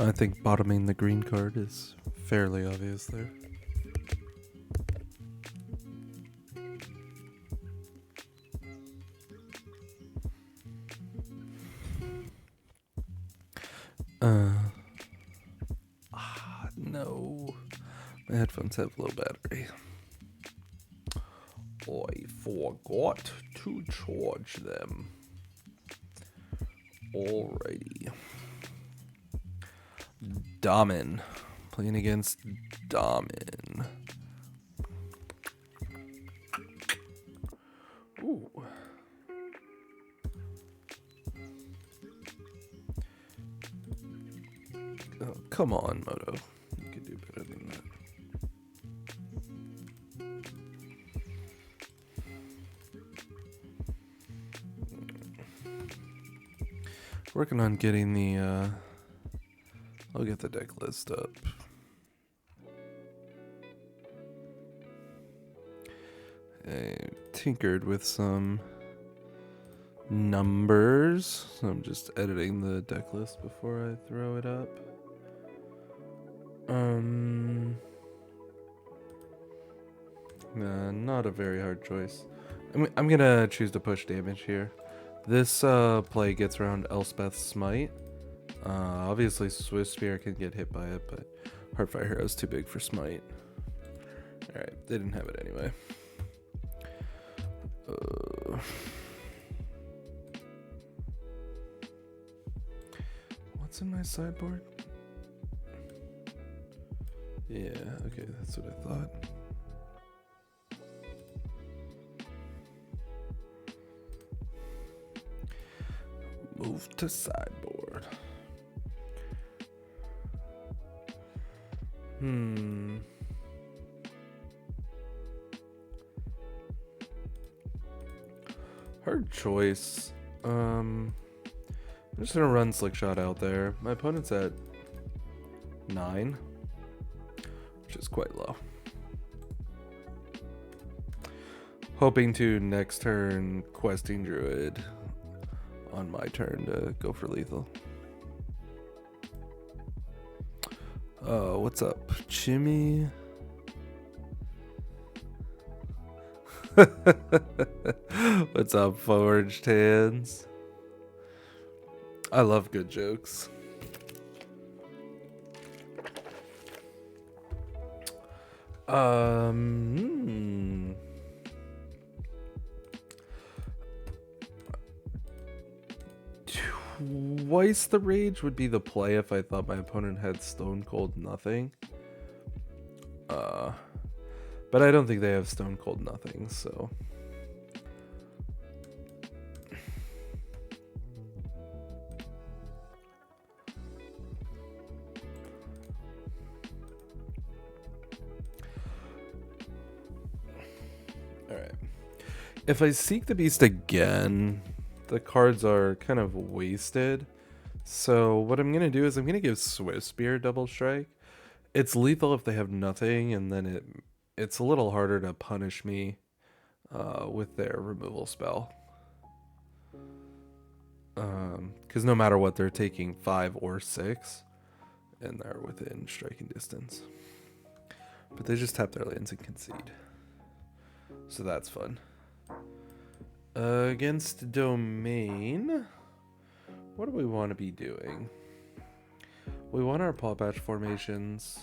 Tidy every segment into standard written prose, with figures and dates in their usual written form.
I think bottoming the green card is fairly obvious there. No. My headphones have low battery. I forgot to charge them. Alrighty. Damin. Playing against Damin. Ooh. Oh, come on, Moto. You could do better than that. Working on getting the, I'll get the deck list up. I tinkered with some numbers, so I'm just editing the deck list before I throw it up. Not a very hard choice. I'm gonna choose to push damage here. This play gets around Elspeth's Smite. Obviously Swift Spear can get hit by it, but Heartfire Hero is too big for Smite. Alright, they didn't have it anyway. What's in my sideboard? Yeah, okay, that's what I thought. Move to sideboard. Hard choice. I'm just gonna run Slickshot out there. My opponent's at 9, which is quite low. Hoping to next turn Questing Druid on my turn to go for lethal. What's up, Jimmy? What's up, Forged Hands? I love good jokes. Twice the rage would be the play if I thought my opponent had Stone Cold Nothing. But I don't think they have Stone Cold Nothing, so. Alright. If I Seek the Beast again, the cards are kind of wasted. So what I'm going to do is I'm going to give Swift Spear Double Strike. It's lethal if they have nothing, and then it's a little harder to punish me with their removal spell. Because no matter what, they're taking 5 or 6, and they're within striking distance. But they just tap their lands and concede. So that's fun. Against Domain, what do we want to be doing? We want our Paw Patch formations.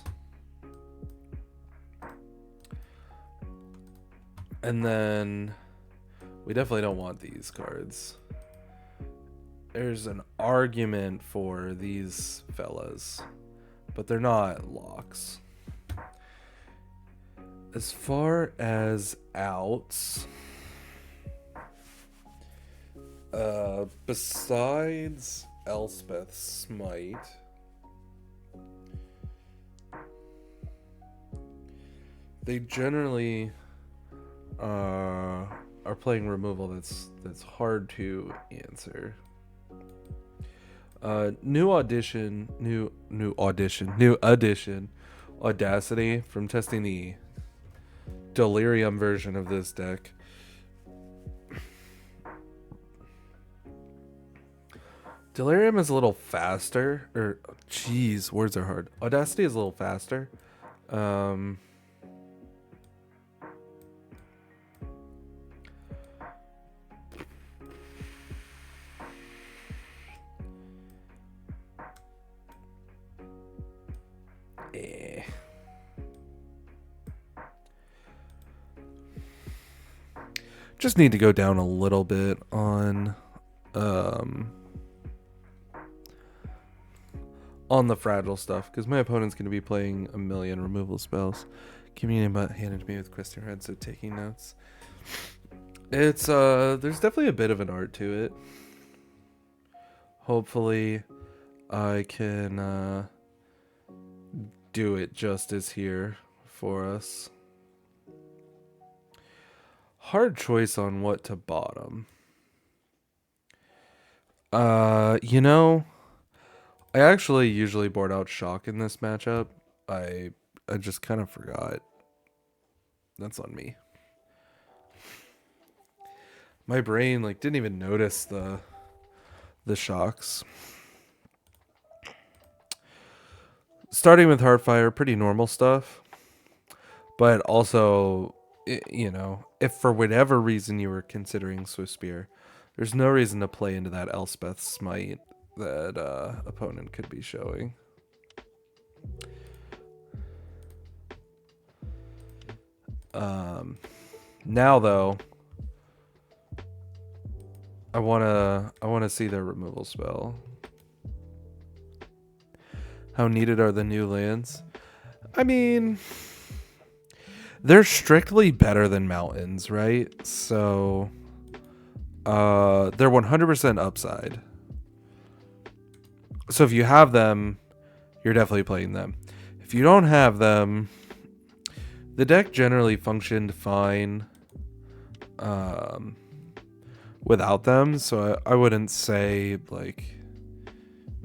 And then we definitely don't want these cards. There's an argument for these fellas, but they're not locks. As far as outs, besides Elspeth Smite. They generally are playing removal that's hard to answer. New addition, Audacity from testing the Delirium version of this deck. Delirium is a little faster, or jeez, words are hard. Audacity is a little faster. Just need to go down a little bit on the fragile stuff, because my opponent's going to be playing a million removal spells. Communion but handed me with question head, so taking notes. It's there's definitely a bit of an art to it. Hopefully I can do it justice here for us. Hard choice on what to bottom. You know, I actually usually board out Shock in this matchup. I just kind of forgot. That's on me. My brain didn't even notice the shocks. Starting with Heartfire, pretty normal stuff. But also, you know, if for whatever reason you were considering Swift Spear, there's no reason to play into that Elspeth Smite that opponent could be showing. Now though, I wanna see their removal spell. How needed are the new lands? I mean, they're strictly better than mountains, right? So they're 100% upside. So if you have them, you're definitely playing them. If you don't have them, the deck generally functioned fine without them. So I wouldn't say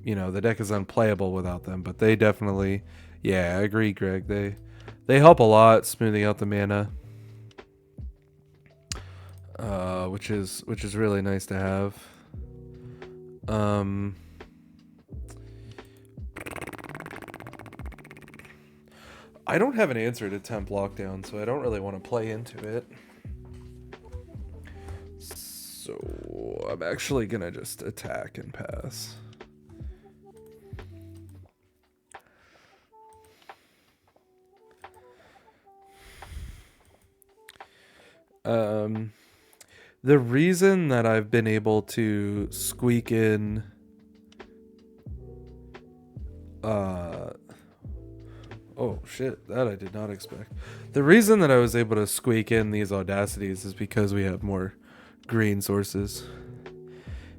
you know, the deck is unplayable without them, but they definitely, yeah, I agree, Greg. They help a lot smoothing out the mana, which is really nice to have. I don't have an answer to Temp Lockdown, so I don't really want to play into it. So I'm actually gonna just attack and pass. The reason that I've been able to squeak in oh shit, that I did not expect. The reason that I was able to squeak in these audacities is because we have more green sources.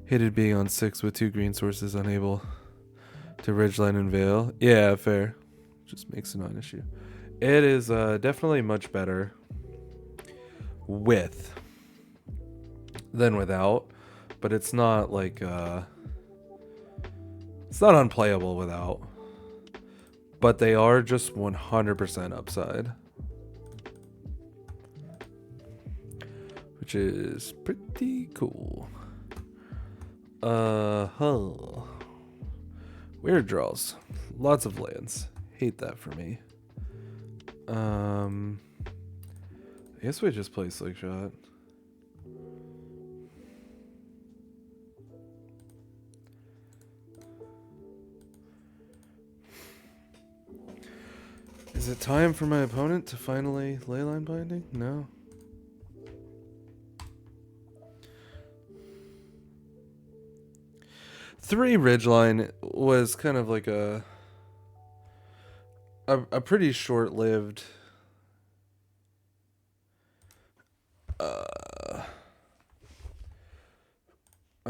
Hated being on 6 with 2 green sources, unable to Ridgeline and Veil. Yeah, fair. Just makes a non-issue. It is definitely much better with than without, but it's not it's not unplayable without. But they are just 100% upside, which is pretty cool. Weird draws. Lots of lands. Hate that for me. I guess we just play Slingshot. Is it time for my opponent to finally Leyline Binding? No. Three Ridgeline was kind of like a pretty short-lived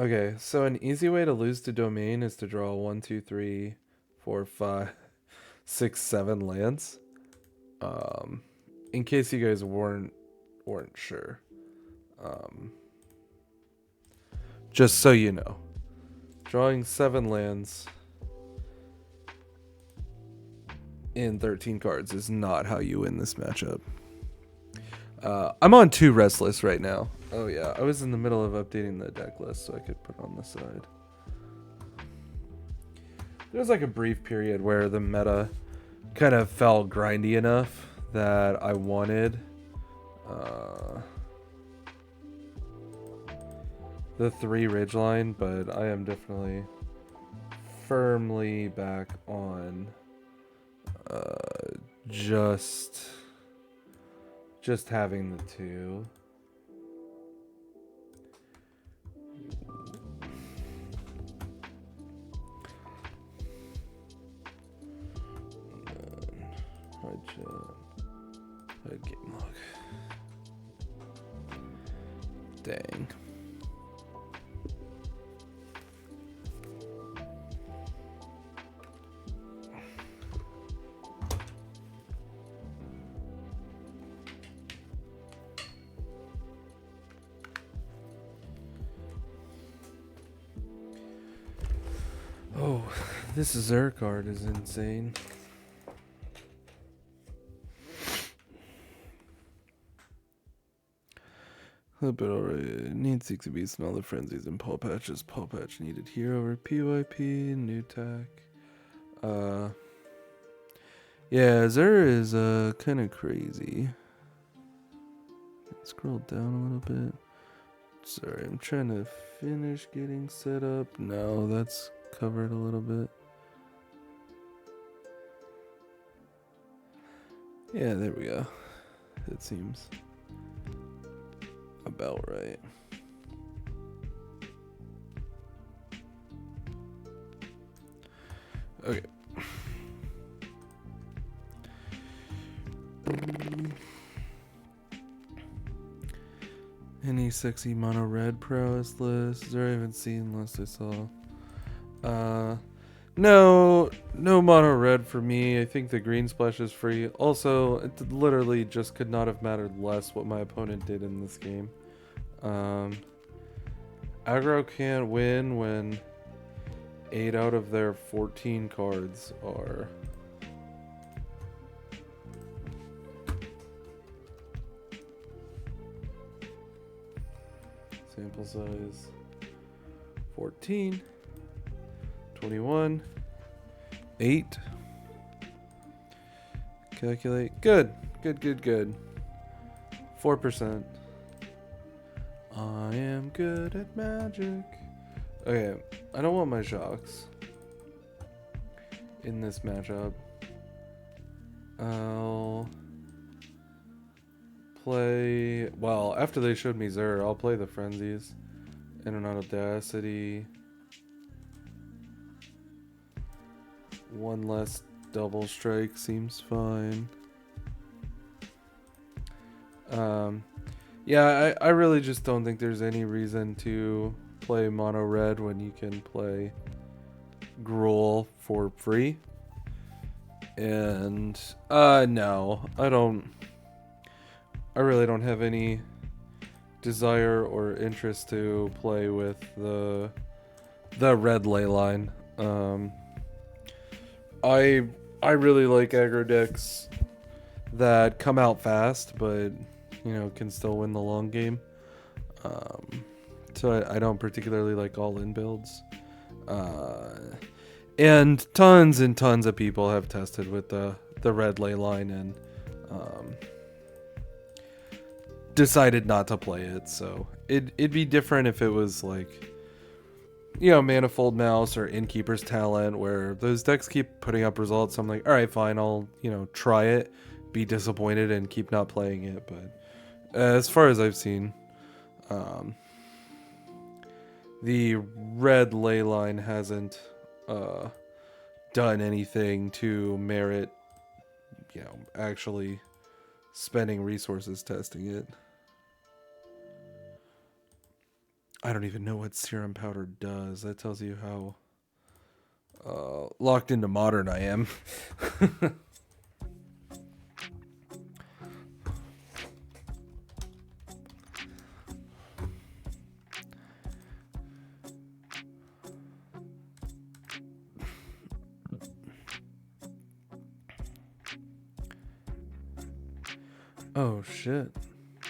Okay, so an easy way to lose to domain is to draw 1, 2, 3, 4, 5, 6, 7 lands. In case you guys weren't sure. Just so you know. Drawing 7 lands in 13 cards is not how you win this matchup. I'm on 2 Restless right now. Oh yeah, I was in the middle of updating the deck list so I could put on the side. There was like a brief period where the meta kind of felt grindy enough that I wanted the 3 Ridgeline, but I am definitely firmly back on just having the 2. Hide game log. Dang. Oh, this Zerg card is insane. But already need 60 beasts and all the frenzies and Paw Patches. Paw Patch needed here over PYP, new tack. Yeah, Zer is kind of crazy. Scroll down a little bit. Sorry, I'm trying to finish getting set up. No, that's covered a little bit. Yeah, there we go. It seems about right. Okay. Any sexy mono red prowess lists? I haven't seen unless I saw. No mono red for me. I think the green splash is free. Also, it literally just could not have mattered less what my opponent did in this game. Aggro can't win when 8 out of their 14 cards are sample size 14, 21, 8. Calculate. Good. 4%. I am good at magic. Okay, I don't want my Jacques in this matchup. I'll play... Well, after they showed me Zer, I'll play the Frenzies. In and out Audacity. One less double strike seems fine. Yeah, I really just don't think there's any reason to play mono red when you can play Gruul for free. And no, I really don't have any desire or interest to play with the red ley line. I really like aggro decks that come out fast, but you know, can still win the long game. So I don't particularly like all-in builds. And tons of people have tested with the red ley line and decided not to play it. So it'd be different if it was like, you know, Manifold Mouse or Innkeeper's Talent, where those decks keep putting up results. I'm like, all right, fine, I'll, you know, try it, be disappointed, and keep not playing it. But as far as I've seen, the red ley line hasn't done anything to merit, you know, actually spending resources testing it. I don't even know what serum powder does. That tells you how locked into modern I am. Oh shit.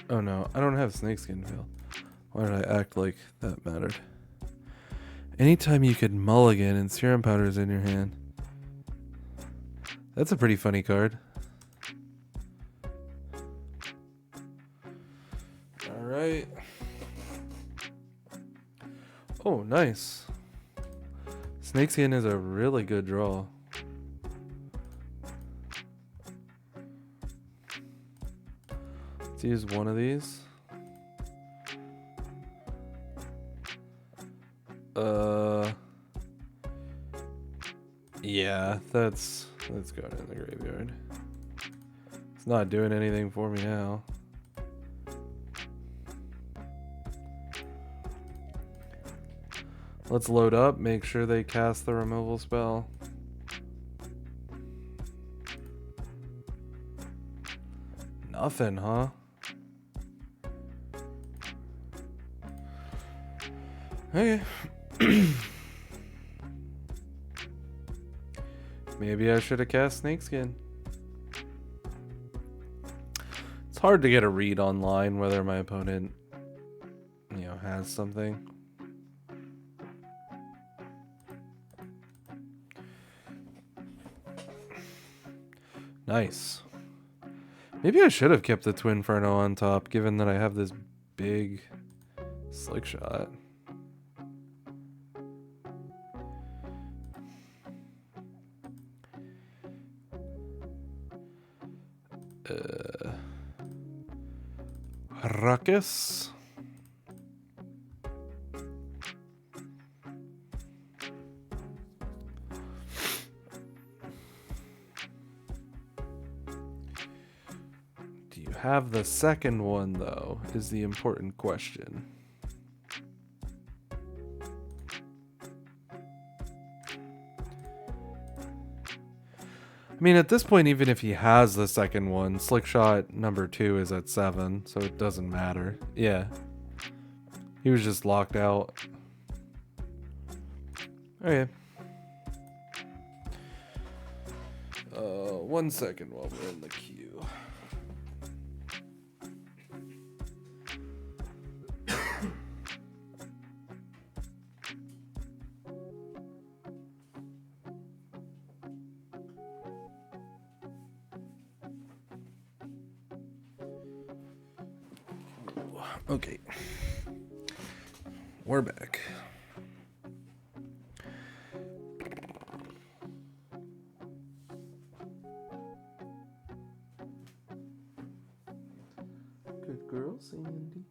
Oh no, I don't have snakeskin veil. Why did I act like that mattered? Anytime you could mulligan and serum powder's in your hand. That's a pretty funny card. Alright. Oh, nice. Snakeskin is a really good draw. Let's use one of these. Yeah, that's going in the graveyard. It's not doing anything for me now. Let's load up, make sure they cast the removal spell. Nothing, huh? Okay. Maybe I should have cast Snakeskin. It's hard to get a read online whether my opponent, has something. Nice. Maybe I should have kept the Twin Inferno on top, given that I have this big Slick Shot. Ruckus. Do you have the second one, though, is the important question. I mean, at this point, even if he has the second one, Slick Shot number 2 is at 7, so it doesn't matter. Yeah. He was just locked out. Okay. 1 second while we're in the queue. Okay. We're back. Good girl, Sandy.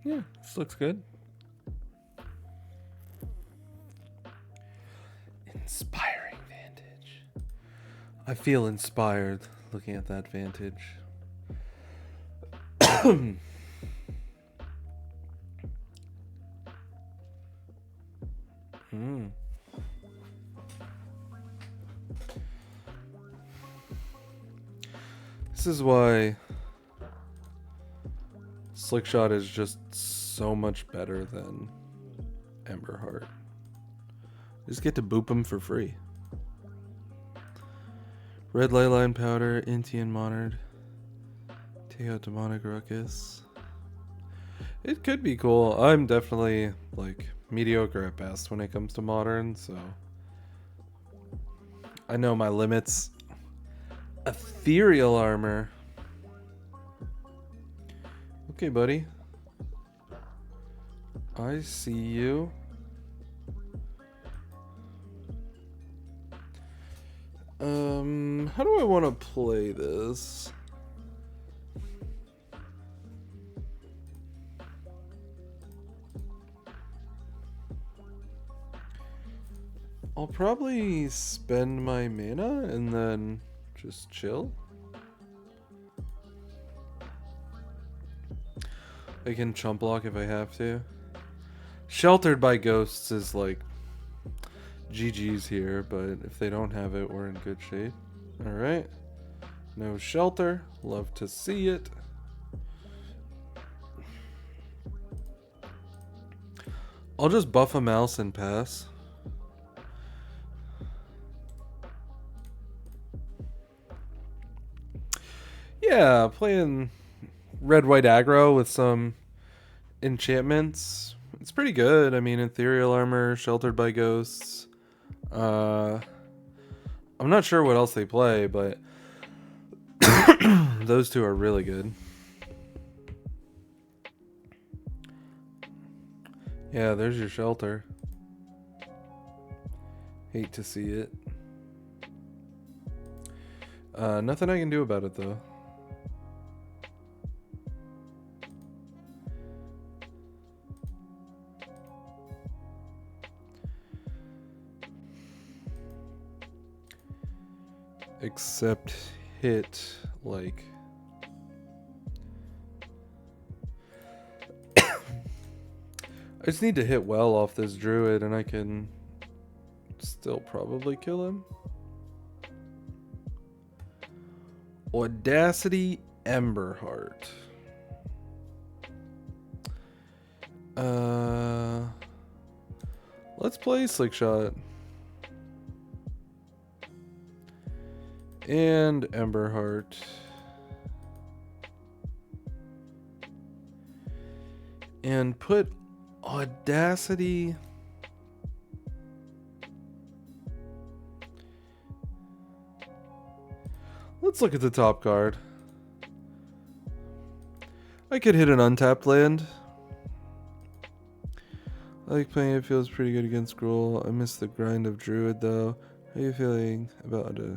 Yeah, this looks good. Inspiring Vantage. I feel inspired looking at that Vantage. This is why Slick Shot is just so much better than Emberheart. Just get to boop them for free. Red Leyline Powder, Intian Monard, take out Demonic Ruckus. It could be cool. I'm definitely like mediocre at best when it comes to modern, so I know my limits. Ethereal Armor. Okay, buddy. I see you. How do I want to play this? I'll probably spend my mana and then just chill. I can chump block if I have to. Sheltered by Ghosts is like GG's here, but if they don't have it, we're in good shape. Alright. No shelter. Love to see it. I'll just buff a mouse and pass. Yeah, playing red-white aggro with some enchantments. It's pretty good. I mean, ethereal armor, sheltered by ghosts. I'm not sure what else they play, but those two are really good. Yeah, there's your shelter. Hate to see it. Nothing I can do about it, though. Except hit, like... I just need to hit well off this druid and I can still probably kill him. Audacity Emberheart. Let's play Slickshot. And Emberheart. And put Audacity. Let's look at the top card. I could hit an untapped land. I like playing it, feels pretty good against Gruul. I miss the grind of Druid though. How are you feeling about it?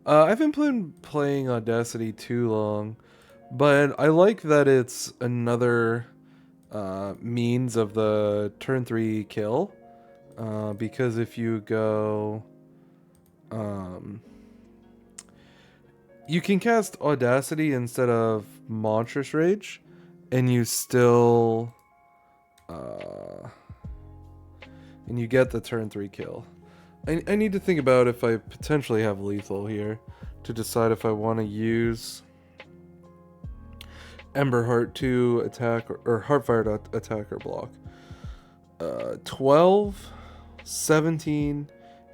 I haven't been playing Audacity too long, but I like that it's another means of the turn 3 kill. Because if you go... you can cast Audacity instead of Monstrous Rage, and you still... and you get the turn 3 kill. I need to think about if I potentially have lethal here to decide if I want to use Emberheart to attack or Heartfire to attack or block. 12, 17,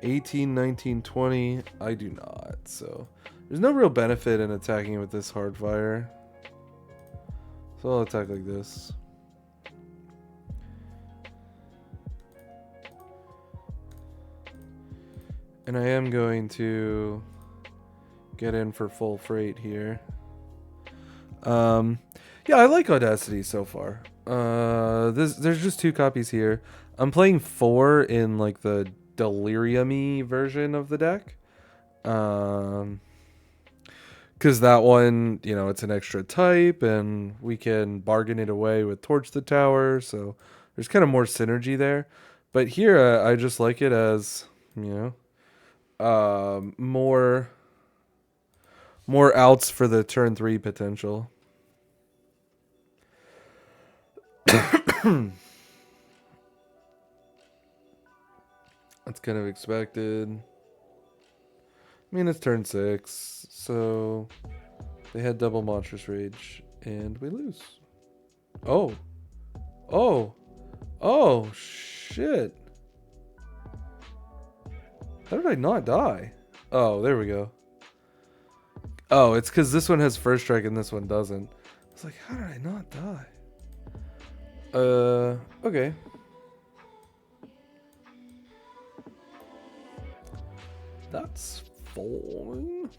18, 19, 20. I do not. So there's no real benefit in attacking with this Heartfire. So I'll attack like this. And I am going to get in for full freight here. Yeah, I like Audacity so far. There's just 2 copies here. I'm playing 4 in like the Delirium-y version of the deck. Because that one, you know, it's an extra type and we can bargain it away with Torch the Tower. So there's kind of more synergy there. But here, I just like it as, you know, more outs for the turn 3 potential. That's kind of expected. I mean, it's turn 6, so they had double Monstrous Rage, and we lose. Oh. Oh. Oh, shit. How did I not die? Oh, there we go. Oh, it's because this one has first strike and this one doesn't. I was like, how did I not die? Okay. That's fine.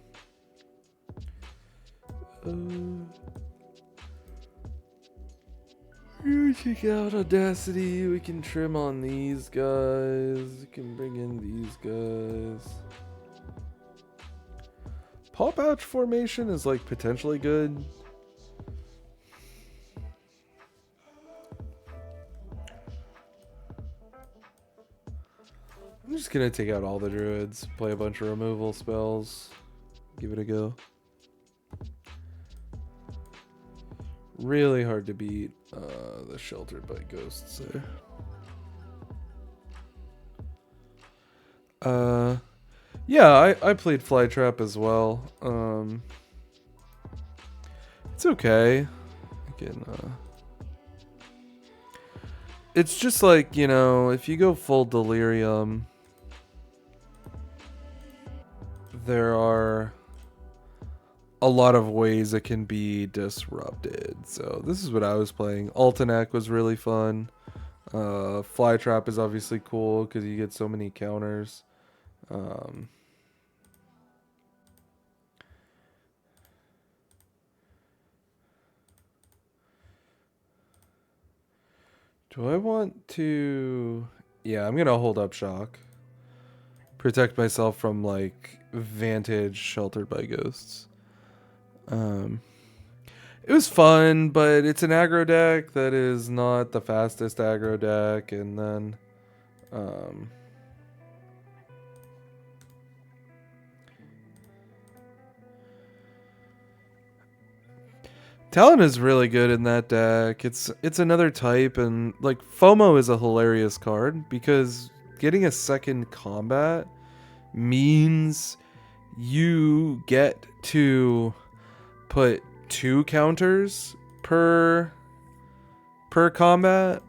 You check out Audacity. We can trim on these guys. We can bring in these guys. Paw Pouch formation is like potentially good. I'm just gonna take out all the druids, play a bunch of removal spells, give it a go. Really hard to beat the Sheltered by Ghosts there. Yeah, I played Flytrap as well. It's okay. Again, it's just like, you know, if you go full Delirium, there are a lot of ways it can be disrupted. So this is what I was playing. Altanek was really fun. Flytrap is obviously cool because you get so many counters. Do I want to... Yeah, I'm going to hold up Shock. Protect myself from, like, Vantage Sheltered by Ghosts. It was fun, but it's an aggro deck that is not the fastest aggro deck. And then... Talon is really good in that deck. It's another type, and like FOMO is a hilarious card because getting a second combat means you get to put 2 counters per combat.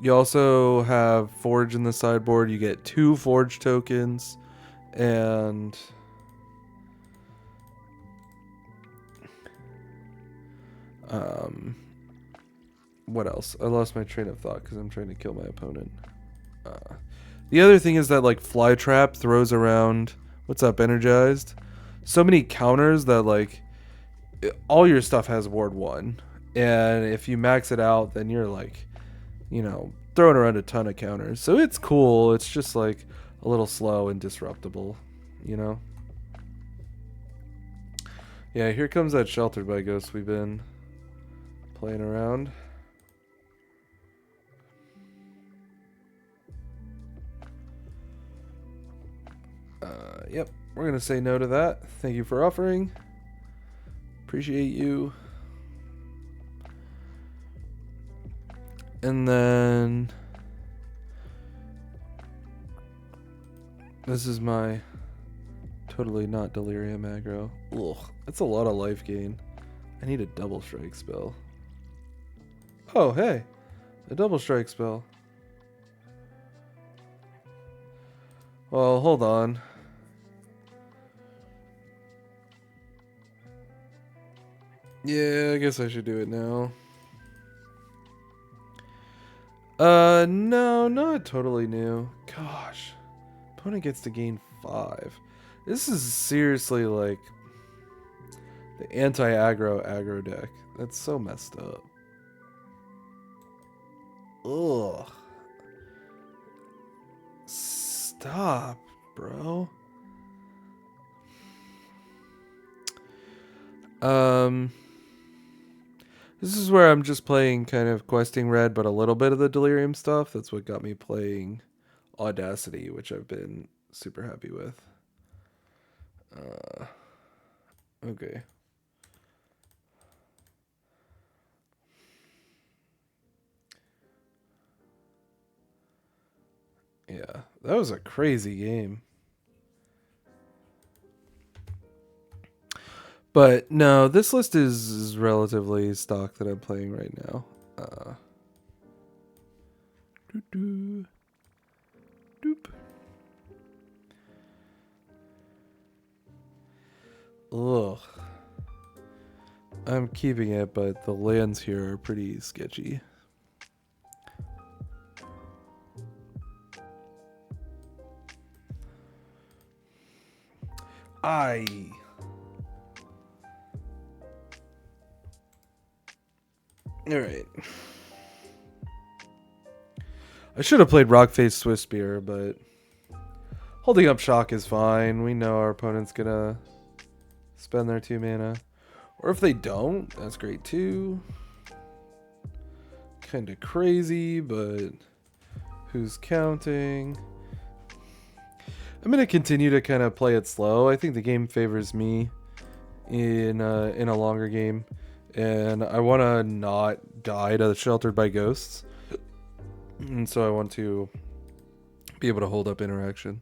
You also have Forge in the sideboard. You get 2 Forge tokens, and what else? I lost my train of thought because I'm trying to kill my opponent. The other thing is that like Flytrap throws around, what's up, Energized? So many counters that like all your stuff has ward 1, and if you max it out, then you're like, you know, throwing around a ton of counters. So it's cool. It's just like a little slow and disruptible, you know. Yeah, here comes that Sheltered by Ghosts we've been playing around. Yep, we're gonna say no to that. Thank you for offering. Appreciate you. And then this is my totally not Delirium aggro. Ugh, that's a lot of life gain. I need a double strike spell. Oh, hey, a double strike spell. Well, hold on. Yeah, I guess I should do it now. No, not totally new. Gosh. Opponent gets to gain 5. This is seriously like the anti-aggro deck. That's so messed up. Ugh. Stop, bro. This is where I'm just playing kind of Questing Red, but a little bit of the Delirium stuff. That's what got me playing Audacity, which I've been super happy with. Okay. Yeah, that was a crazy game. But no, this list is relatively stock that I'm playing right now. Doop. Ugh. I'm keeping it, but the lands here are pretty sketchy. Alright. I should have played Rockface Swiss Spear, but holding up Shock is fine. We know our opponent's gonna spend their 2 mana. Or if they don't, that's great too. Kind of crazy, but who's counting? I'm going to continue to kind of play it slow. I think the game favors me in a longer game. And I want to not die to Sheltered by Ghosts. And so I want to be able to hold up interaction.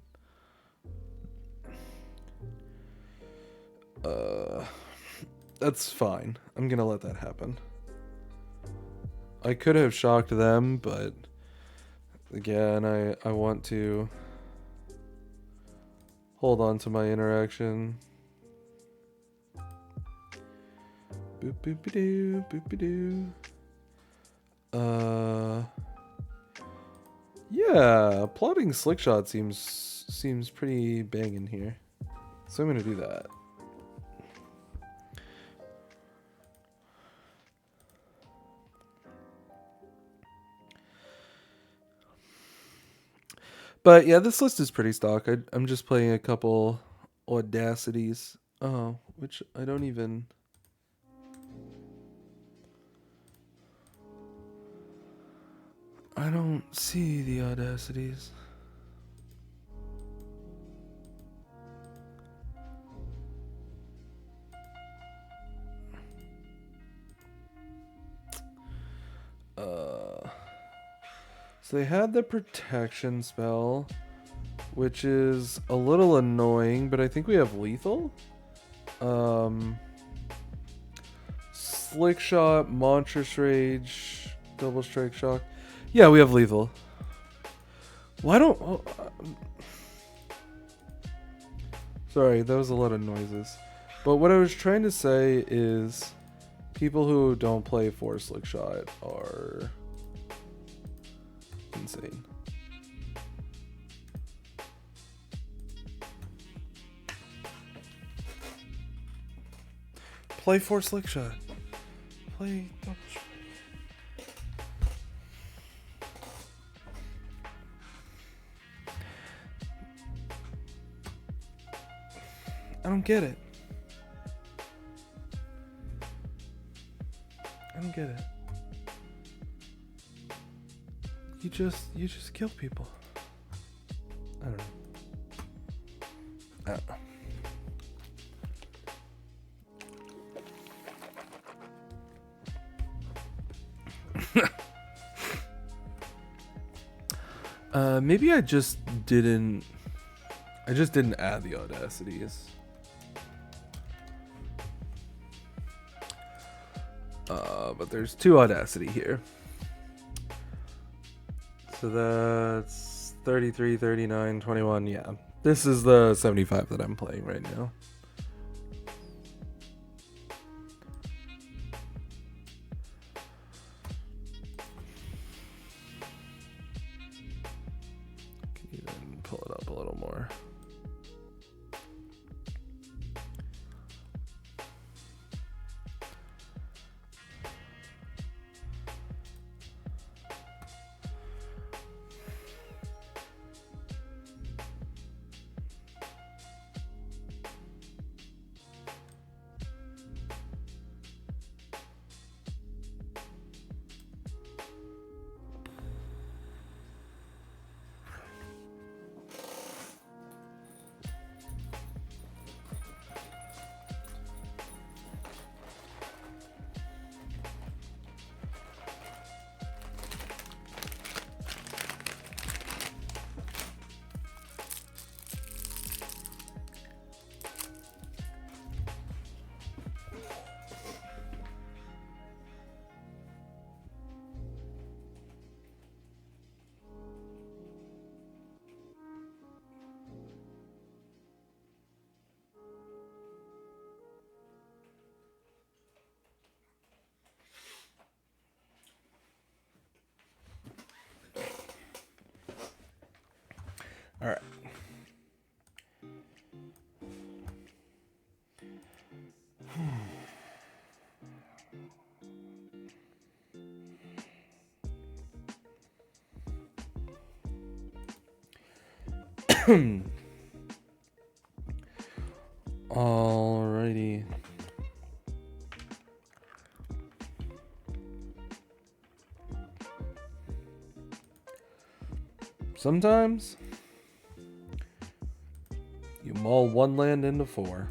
That's fine. I'm going to let that happen. I could have shocked them, but again, I want to hold on to my interaction. Boop boopy doo, boopy doo. Yeah, plotting Slickshot seems pretty banging here. So I'm gonna do that. But yeah, this list is pretty stock. I'm just playing a couple audacities. Oh, which I don't even... I don't see the audacities. So they had the protection spell, which is a little annoying, but I think we have lethal. Slick Shot, Monstrous Rage, Double Strike Shock. Yeah, we have lethal. Why don't... Oh, sorry, that was a lot of noises. But what I was trying to say is people who don't play 4 Slick Shot are insane. Play 4 Slick Shot. Play Double Strike. I don't get it. I don't get it. You just kill people. I don't know. I don't know. Maybe I just didn't add the audacities. But there's 2 audacity here. So that's 33, 39, 21. Yeah. This is the 75 that I'm playing right now. Can even pull it up a little more. All right. All Alrighty. Sometimes you mull one land into 4.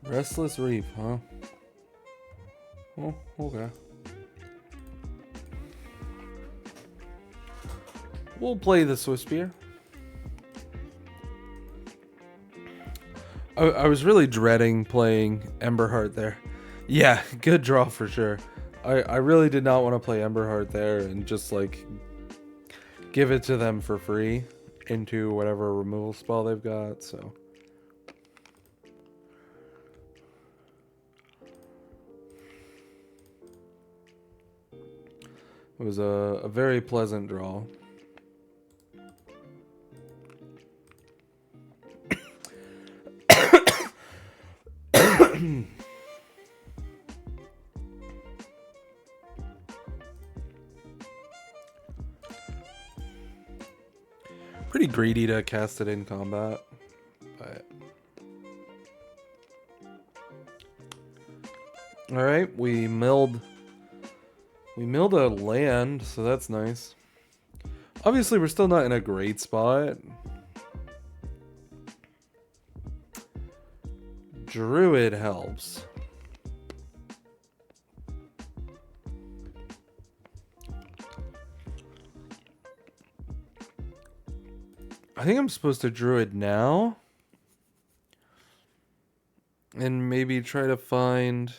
Restless Reef, huh? Oh, okay. We'll play the Swiss beer. I was really dreading playing Emberheart there. Yeah, good draw for sure. I really did not want to play Emberheart there and just like give it to them for free into whatever removal spell they've got, so. It was a very pleasant draw. Pretty greedy to cast it in combat, but all right, we milled a land, so that's nice. Obviously, we're still not in a great spot. Druid helps. I think I'm supposed to Druid now. And maybe try to find...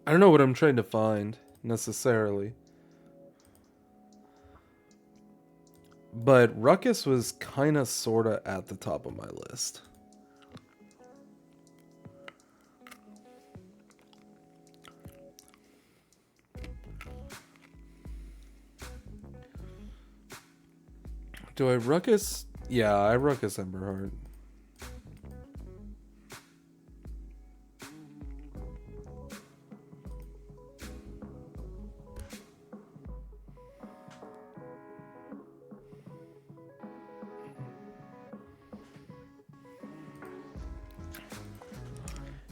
I don't know what I'm trying to find, necessarily. But Ruckus was kind of, sort of at the top of my list. Do I Ruckus? Yeah, I Ruckus Emberheart.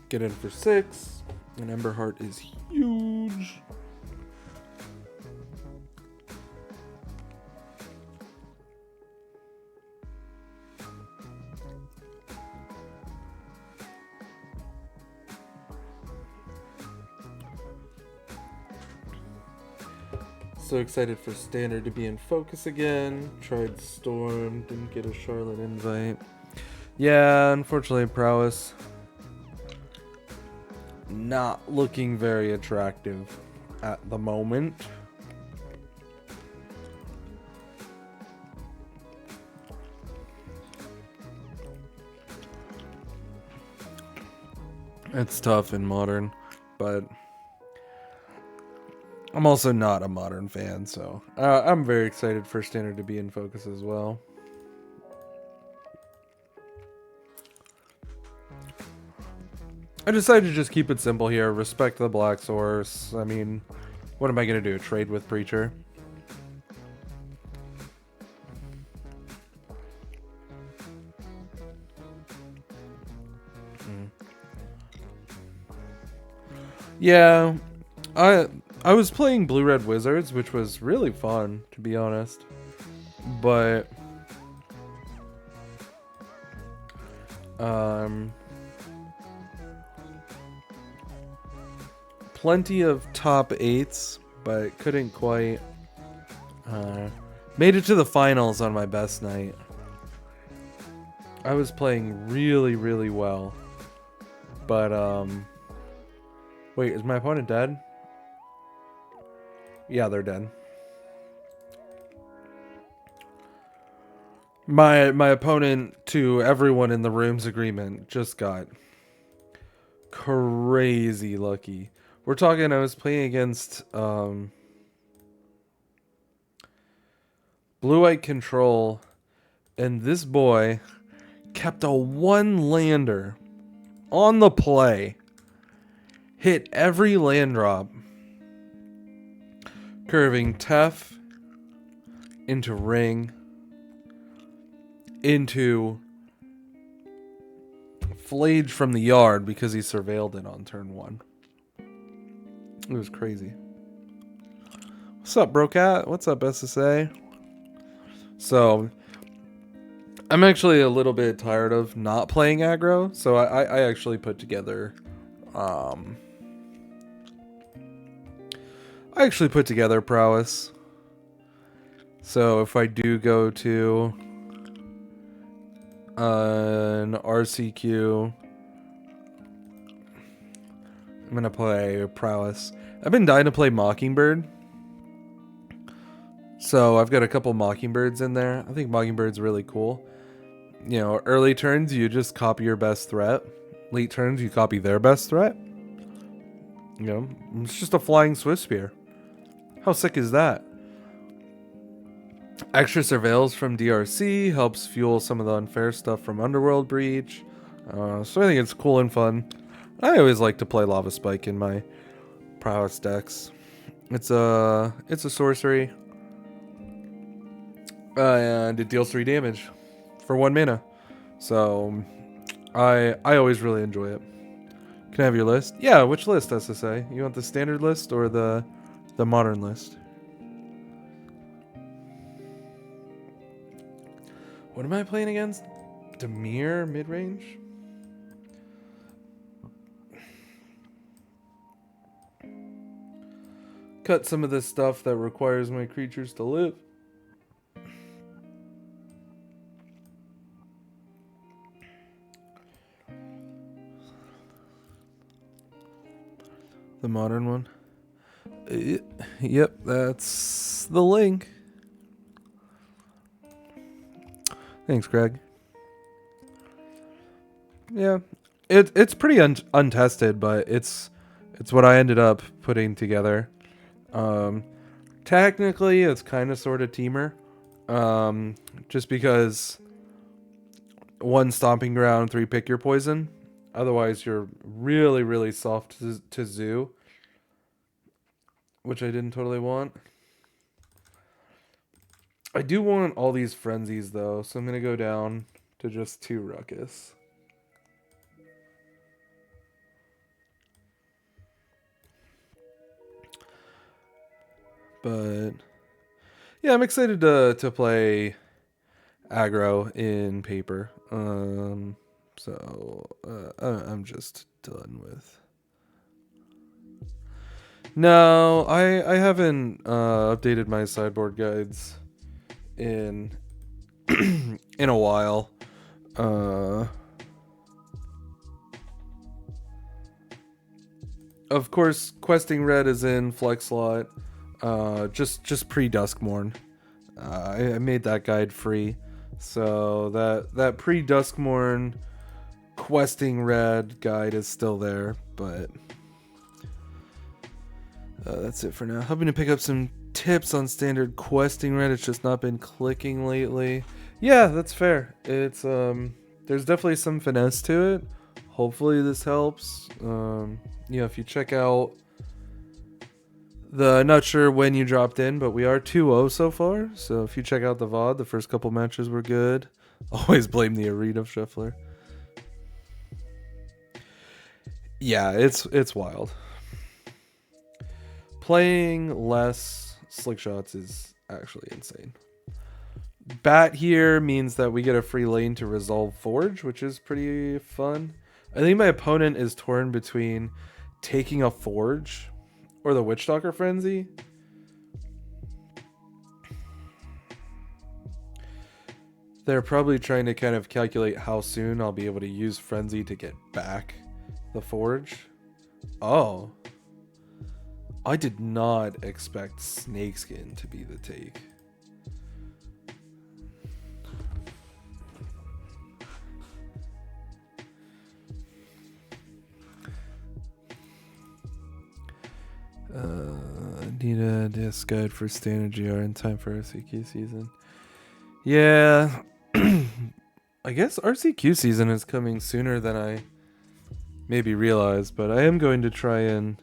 Get in for 6. And Emberheart is huge. So excited for Standard to be in focus again. Tried Storm, didn't get a Charlotte invite. Yeah, unfortunately Prowess not looking very attractive at the moment. It's tough in Modern, but I'm also not a Modern fan, so I'm very excited for Standard to be in focus as well. I decided to just keep it simple here. Respect the Black Source. I mean, what am I going to do? Trade with Preacher? Yeah, I was playing Blue-Red Wizards, which was really fun, to be honest. But plenty of top 8s, but couldn't quite made it to the finals on my best night. I was playing really, really well. But wait, is my opponent dead? Yeah, they're dead. My opponent, to everyone in the room's agreement, just got crazy lucky. We're talking, I was playing against blue-white control, and this boy kept a 1-lander on the play. Hit every land drop. Curving Tef into Ring into Flage from the yard because he surveilled it on turn 1. It was crazy. What's up, Brocat? What's up, SSA? So, I'm actually a little bit tired of not playing aggro, so I actually put together Prowess. So if I do go to an RCQ, I'm going to play Prowess. I've been dying to play Mockingbird. So I've got a couple Mockingbirds in there. I think Mockingbird's really cool. You know, early turns, you just copy your best threat. Late turns, you copy their best threat. You know, it's just a flying Swift Spear. How sick is that? Extra surveils from DRC helps fuel some of the unfair stuff from Underworld Breach. So I think it's cool and fun. I always like to play Lava Spike in my Prowess decks. It's a sorcery. And it deals 3 damage for 1 mana. So I always really enjoy it. Can I have your list? Yeah, which list, SSA? You want the standard list or the modern list? What am I playing against? Dimir midrange? Cut some of the stuff that requires my creatures to live. The modern one. Yep, that's the link. Thanks, Greg. Yeah, it's pretty untested, but it's what I ended up putting together. Technically, it's kind of sort of teamer, just because 1 stomping ground, 3 pick your poison. Otherwise, you're really, really soft to zoo, which I didn't totally want. I do want all these frenzies, though, so I'm going to go down to just 2 ruckus. But, yeah, I'm excited to play aggro in paper. So I'm just done with. No, I haven't updated my sideboard guides in in a while. Of course, questing red is in flex slot. Just pre-Duskmourn. I made that guide free, so that pre-Duskmourn questing red guide is still there, but that's it for now. Hoping to pick up some tips on standard questing red. It's just not been clicking lately. Yeah, that's fair. It's there's definitely some finesse to it. Hopefully this helps. If you check out not sure when you dropped in, but we are 2-0 so far. So if you check out the VOD, the first couple matches were good. Always blame the Arena Shuffler. Yeah, it's wild. Playing less slick shots is actually insane. Bat here means that we get a free lane to resolve Forge, which is pretty fun. I think my opponent is torn between taking a Forge or the Witchstalker Frenzy. They're probably trying to kind of calculate how soon I'll be able to use Frenzy to get back the Forge. Oh. I did not expect Snakeskin to be the take. Need a disc guide for standard GR in time for SCQ season. Yeah. I guess RCQ season is coming sooner than I maybe realized, but I am going to try and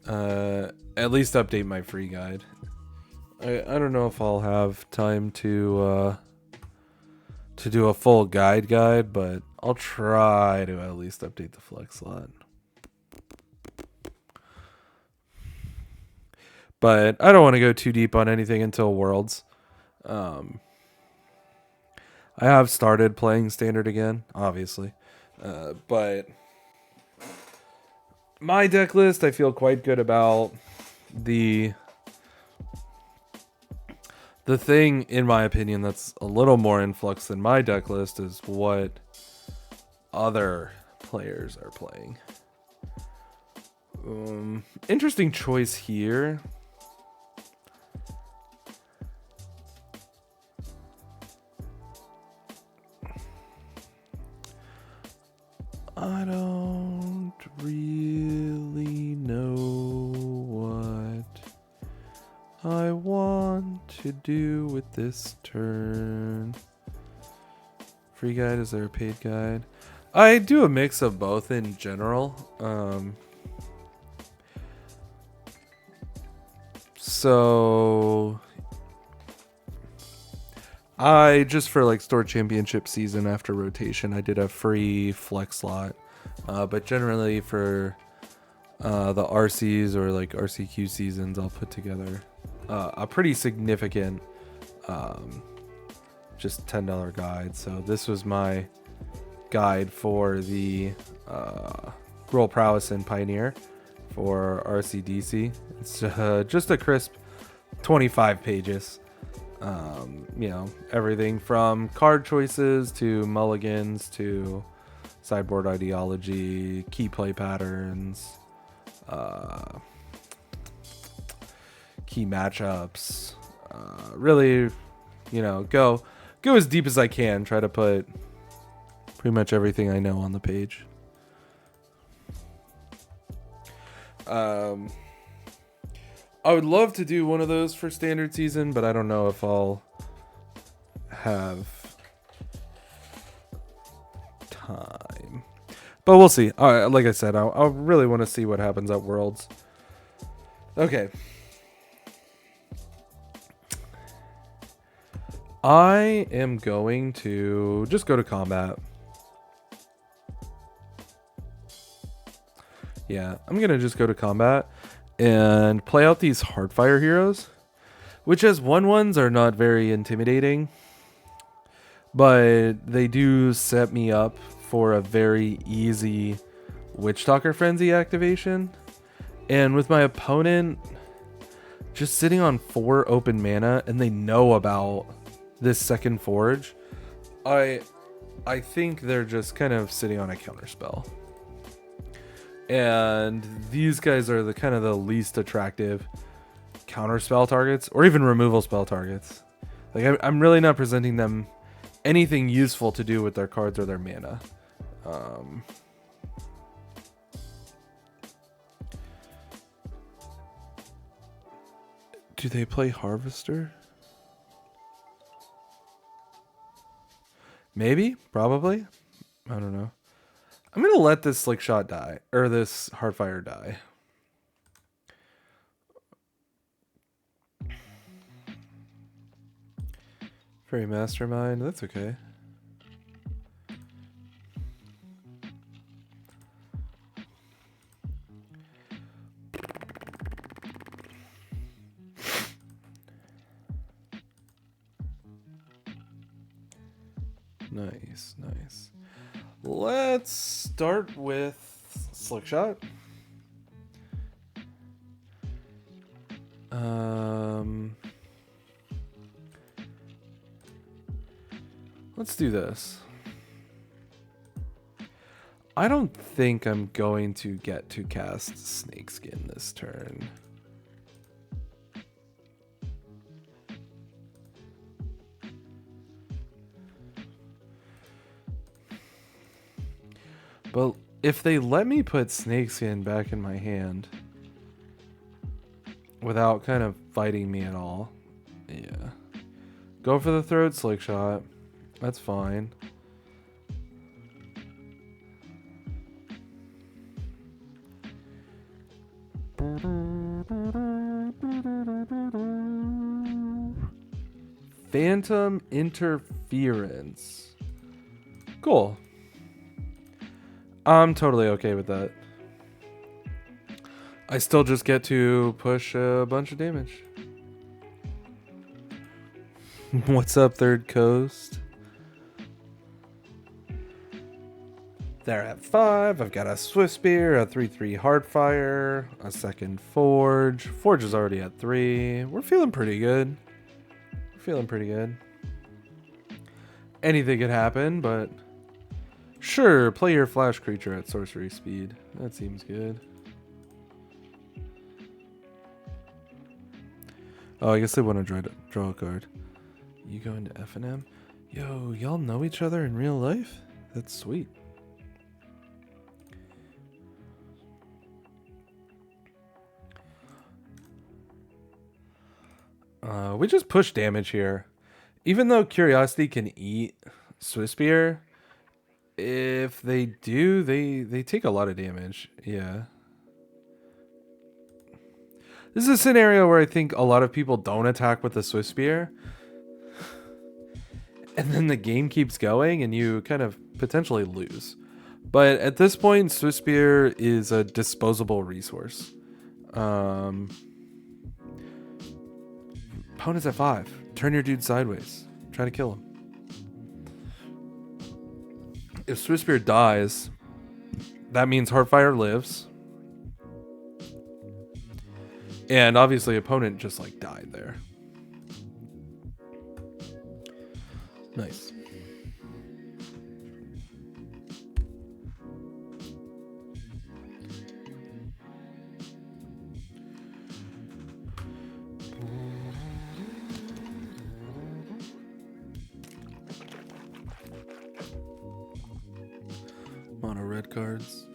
at least update my free guide. I don't know if I'll have time to do a full guide, but I'll try to at least update the flex slot. But I don't want to go too deep on anything until Worlds. I have started playing Standard again, obviously. But my deck list, I feel quite good about. The thing, in my opinion, that's a little more in flux than my deck list is what other players are playing. Interesting choice here. I don't really know what I want to do with this turn. Free guide, is there a paid guide? I do a mix of both in general. So I just for like store championship season after rotation, I did a free flex slot. But generally for the RCs or like RCQ seasons, I'll put together a pretty significant just $10 guide. So this was my guide for the Gruul Prowess and Pioneer for RCDC. It's just a crisp 25 pages. You know, everything from card choices to mulligans to sideboard ideology, key play patterns, key matchups. Really, you know, go as deep as I can. Try to put pretty much everything I know on the page. I would love to do one of those for standard season, but I don't know if I'll have time. But we'll see. Like I said, I really want to see what happens at Worlds. Okay. I am going to just go to combat. Yeah, I'm going to just go to combat and play out these Heartfire heroes, which as 1/1s are not very intimidating, but they do set me up for a very easy Witchtalker Frenzy activation. And with my opponent just sitting on 4 open mana and they know about this second forge, I think they're just kind of sitting on a counterspell. And these guys are the kind of the least attractive counterspell targets or even removal spell targets. Like I'm really not presenting them anything useful to do with their cards or their mana. Do they play Harvester? Maybe, probably. I don't know. I'm gonna let this Slick Shot die, or this Heartfire die. Fairy Mastermind, that's okay. Nice, nice. Let's start with Slick Shot. Let's do this. I don't think I'm going to get to cast Snakeskin this turn. But if they let me put Snakeskin back in my hand without kind of fighting me at all, yeah. Go for the throat slick shot. That's fine. Phantom interference. Cool. I'm totally okay with that. I still just get to push a bunch of damage. What's up, Third Coast? They're at 5. I've got a Swift Spear, a 3/3 Heartfire, a second Forge. Forge is already at 3. We're feeling pretty good. Anything could happen, but sure, play your flash creature at sorcery speed. That seems good. Oh, I guess they want to draw a card. You go into F&M? Yo, y'all know each other in real life? That's sweet. We just push damage here. Even though Curiosity can eat Swiss Spear, if they do, they take a lot of damage. Yeah. This is a scenario where I think a lot of people don't attack with the Swiss Spear. And then the game keeps going and you kind of potentially lose. But at this point, Swiss Spear is a disposable resource. Opponent's at 5. Turn your dude sideways. Try to kill him. If Swiss Spear dies, that means Heartfire lives. And obviously opponent just like died there. Nice. Mono red cards.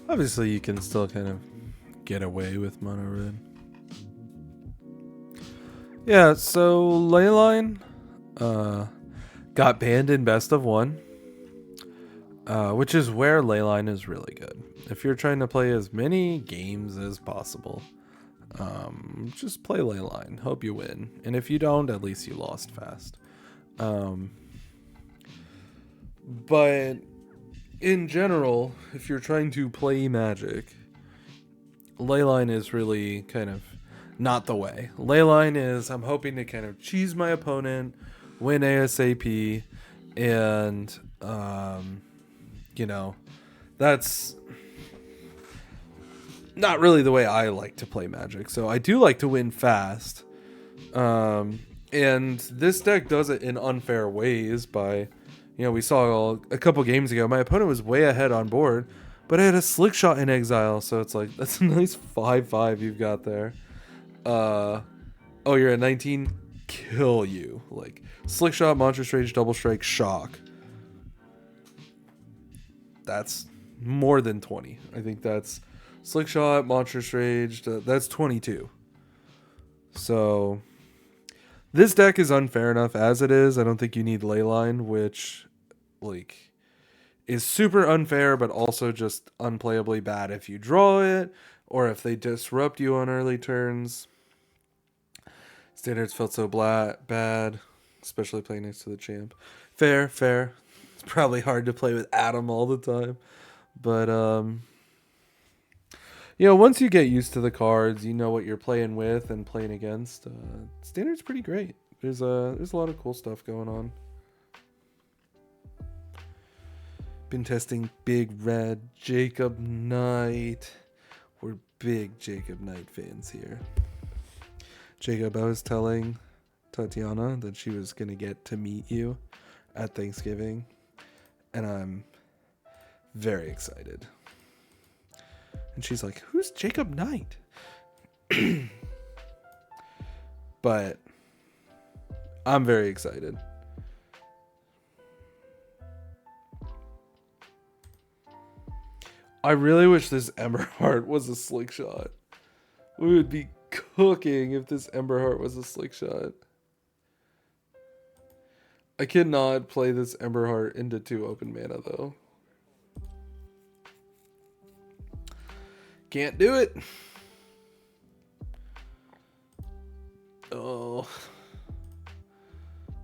Obviously, you can still kind of get away with mono red. Yeah, so Leyline got banned in best of 1, which is where Leyline is really good. If you're trying to play as many games as possible, just play Leyline. Hope you win. And if you don't, at least you lost fast. But in general, if you're trying to play Magic, Leyline is really kind of not the way. Leyline is, I'm hoping to kind of cheese my opponent, win ASAP, and, you know, that's not really the way I like to play Magic. So I do like to win fast. And this deck does it in unfair ways by, you know, we saw a couple games ago, my opponent was way ahead on board, but I had a Slick Shot in exile, so it's like, that's a nice 5/5 you've got there. Oh, you're at 19? Kill you. Like, Slick Shot, Monstrous Rage, Double Strike, Shock. That's more than 20. I think that's Slick Shot, Monstrous Rage, that's 22. So this deck is unfair enough as it is. I don't think you need Leyline, which, like, is super unfair, but also just unplayably bad if you draw it, or if they disrupt you on early turns. Standards felt so bad, especially playing next to the champ. Fair. It's probably hard to play with Adam all the time. But, you know, once you get used to the cards, you know what you're playing with and playing against. Standard's pretty great. There's a lot of cool stuff going on. Been testing Big Red, Jacob Knight. We're big Jacob Knight fans here. Jacob, I was telling Tatiana that she was going to get to meet you at Thanksgiving, and I'm very excited. And she's like, who's Jacob Knight? But I'm very excited. I really wish this Ember Heart was a slick shot. We would be cooking if this Ember Heart was a slick shot. I cannot play this Ember Heart into 2 open mana though. Can't do it. Oh.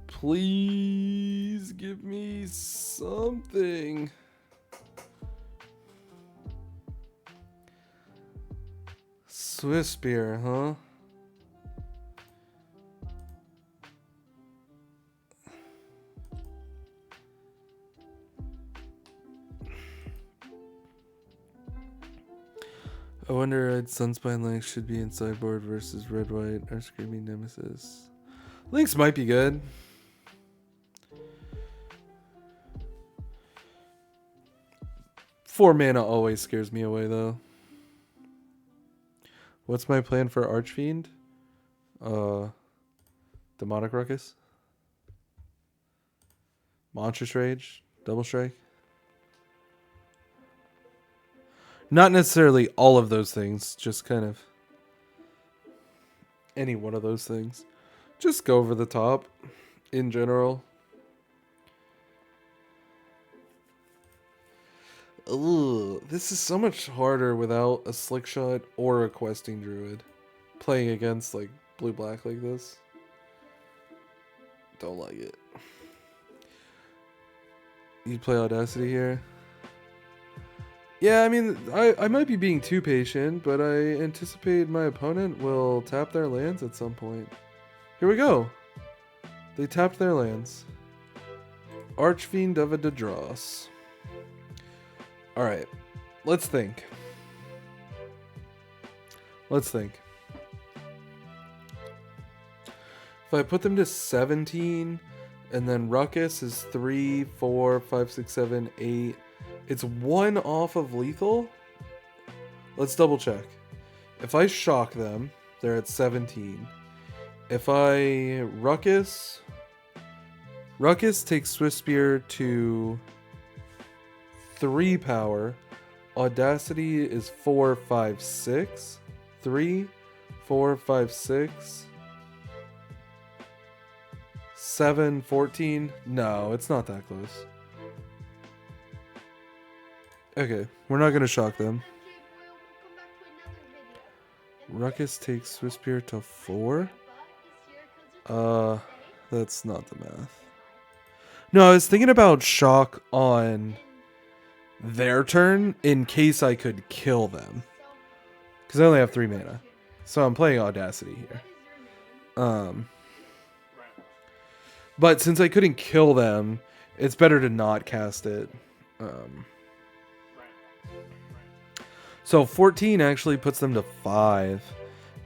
Please give me something. Swiss Spear, huh? I wonder Red Sunspine Lynx should be in sideboard versus Red White, our Screaming Nemesis. Lynx might be good. Four mana always scares me away though. What's my plan for Archfiend? Demonic Ruckus? Monstrous Rage? Double Strike? Not necessarily all of those things, just kind of any one of those things. Just go over the top in general. Ugh, this is so much harder without a Slick Shot or a Questing Druid. Playing against like blue-black like this. Don't like it. You play Audacity here? Yeah, I mean, I might be being too patient, but I anticipate my opponent will tap their lands at some point. Here we go. They tapped their lands. Archfiend of a Dedros. Alright, let's think. Let's think. If I put them to 17, and then Ruckus is 3, 4, 5, 6, 7, 8... It's 1 off of lethal. Let's double check. If I shock them, they're at 17. If I Ruckus takes Swift Spear to 3 power. Audacity is 4, 5, 6. 3, 4, 5, 6. 7, 14. No, it's not that close. Okay, we're not gonna shock them. Ruckus takes Swiss Spear to 4? That's not the math. No, I was thinking about shock on their turn in case I could kill them. Because I only have 3 mana. So I'm playing Audacity here. But since I couldn't kill them, it's better to not cast it. So 14 actually puts them to 5.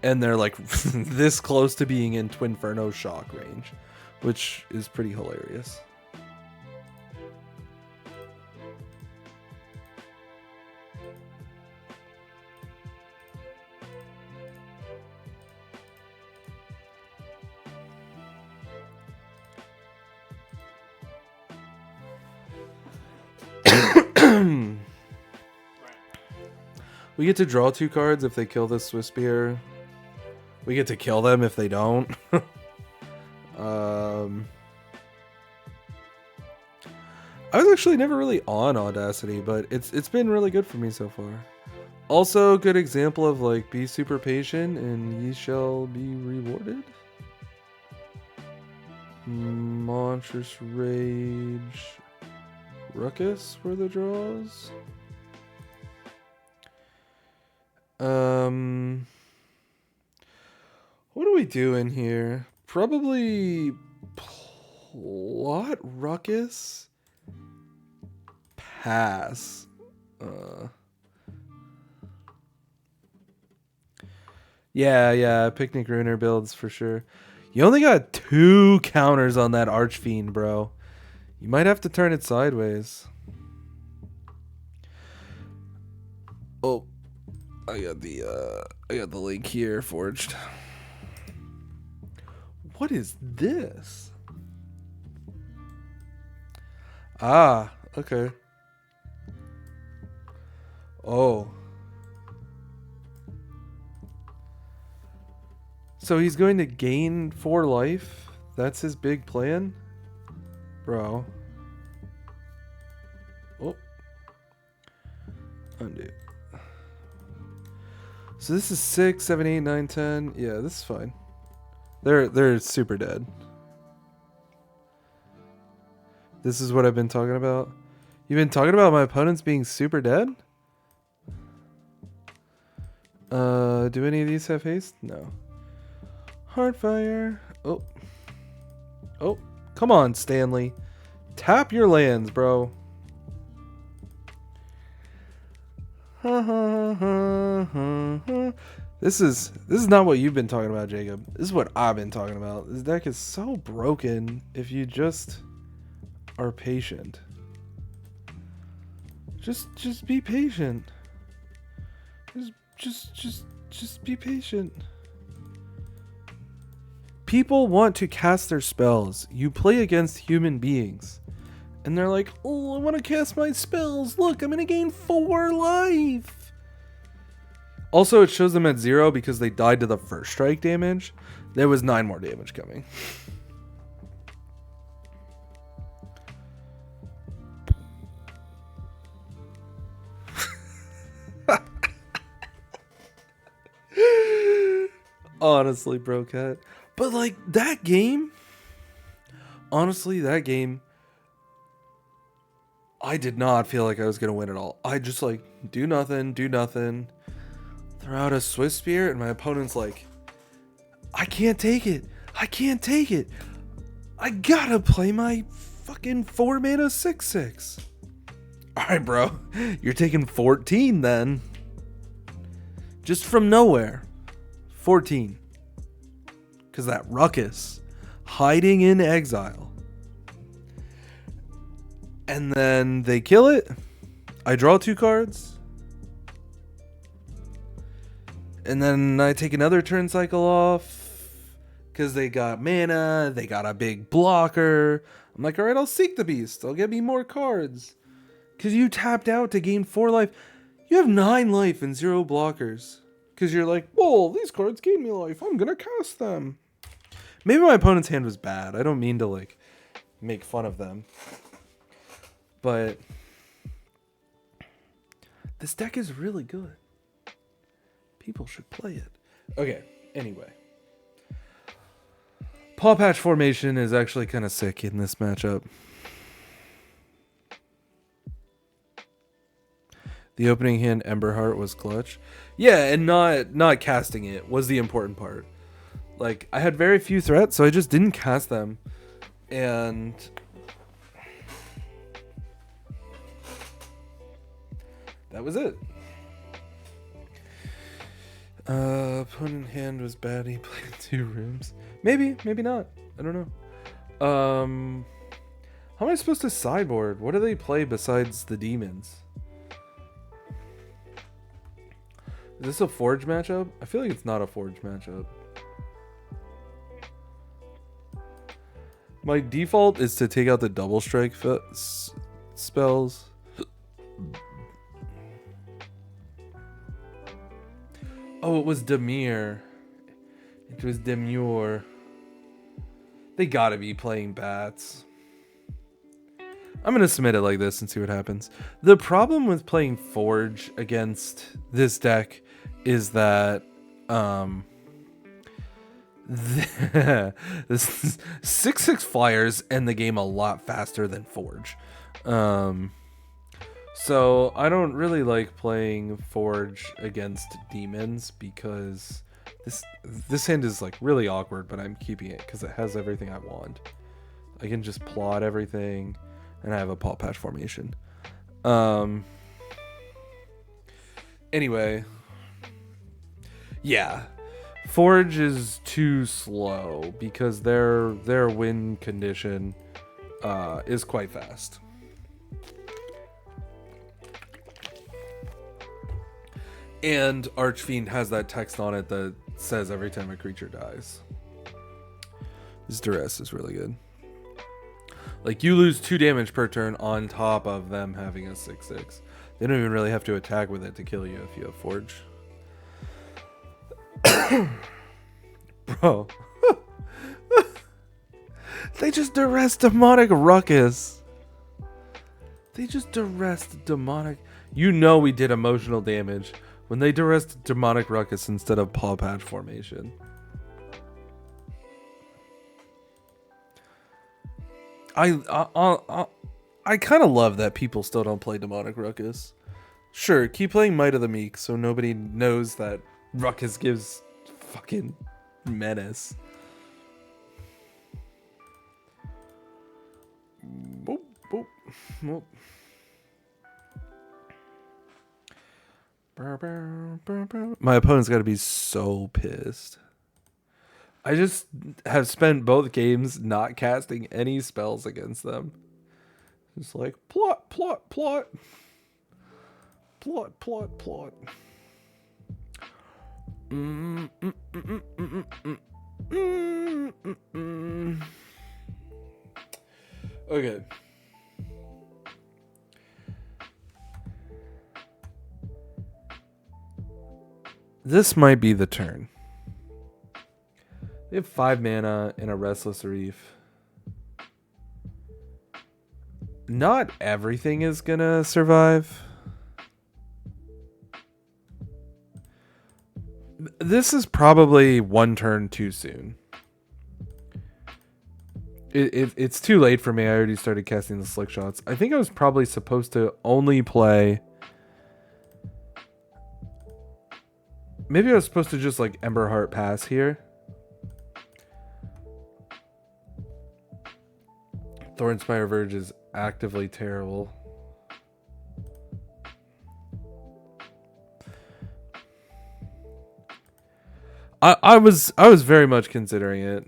And they're like this close to being in Twinferno shock range. Which is pretty hilarious. We get to draw 2 cards if they kill this Swiss Spear. We get to kill them if they don't. I was actually never really on Audacity, but it's been really good for me so far. Also, good example of like be super patient and ye shall be rewarded. Monstrous Rage, Ruckus were the draws. What do we do in here? Probably plot Ruckus. Pass. Yeah, Picnic Ruiner builds for sure. You only got 2 counters on that Archfiend, bro. You might have to turn it sideways. Oh, I got the link here forged. What is this? Ah, okay. Oh. So he's going to gain 4 life? That's his big plan? Bro. Oh. Undo. So this is 6, 7, 8, 9, 10. Yeah, this is fine. They're super dead. This is what I've been talking about. You've been talking about my opponents being super dead? Do any of these have haste? No. Hardfire. Oh. Oh. Come on, Stanley. Tap your lands, bro. This is not what you've been talking about, Jacob. This is what I've been talking about. This deck is so broken if you just are patient. Just be patient. Just be patient. People want to cast their spells. You play against human beings. And they're like, oh, I want to cast my spells. Look, I'm going to gain 4 life. Also, it shows them at 0 because they died to the first strike damage. There was 9 more damage coming. Honestly, bro, cat. But like that game, honestly, that game, I did not feel like I was gonna win at all. I just like do nothing, throw out a Swiss Spear, and my opponent's like, I can't take it. I gotta play my fucking 4 mana 6/6. All right, bro, you're taking 14 then, just from nowhere. 14. Because that Ruckus, hiding in exile. And then they kill it. I draw 2 cards. And then I take another turn cycle off. Because they got mana. They got a big blocker. I'm like, alright, I'll Seek the Beast. I'll get me more cards. Because you tapped out to gain 4 life. You have 9 life and 0 blockers. Because you're like, whoa, these cards gave me life. I'm going to cast them. Maybe my opponent's hand was bad. I don't mean to, like, make fun of them. But this deck is really good. People should play it. Okay, anyway. Paw Patch formation is actually kind of sick in this matchup. The opening hand Emberheart was clutch. Yeah, and not casting it was the important part. Like, I had very few threats, so I just didn't cast them. And that was it. Opponent hand was bad. He played 2 rooms. Maybe not. I don't know. How am I supposed to sideboard? What do they play besides the demons? Is this a Forge matchup? I feel like it's not a Forge matchup. My default is to take out the double strike spells. Oh, it was Dimir. It was Dimir. They gotta be playing bats. I'm gonna submit it like this and see what happens. The problem with playing Forge against this deck is that this 6/6 flyers end the game a lot faster than Forge. So I don't really like playing Forge against demons because this hand is like really awkward, but I'm keeping it because it has everything I want. I can just plot everything, and I have a Paw Patch formation. Anyway, yeah, Forge is too slow because their win condition is quite fast. And Archfiend has that text on it that says every time a creature dies. This duress is really good. Like, you lose 2 damage per turn on top of them having a 6/6. They don't even really have to attack with it to kill you if you have Forge. Bro. They just duress Demonic Ruckus. They just duressed Demonic. You know we did emotional damage when they duressed Demonic Ruckus instead of Paw Patch Formation. I kind of love that people still don't play Demonic Ruckus. Sure, keep playing Might of the Meek so nobody knows that Ruckus gives fucking menace. Boop, boop, boop. My opponent's got to be so pissed. I just have spent both games not casting any spells against them. Just like, plot, plot, plot. Plot, plot, plot. Okay. This might be the turn. They have 5 mana in a Restless Reef. Not everything is gonna survive. This is probably 1 turn too soon. It's too late for me. I already started casting the Slick Shots. I think I was probably supposed to only play... Maybe I was supposed to just like Emberheart pass here. Thornspire Verge is actively terrible. I was very much considering it.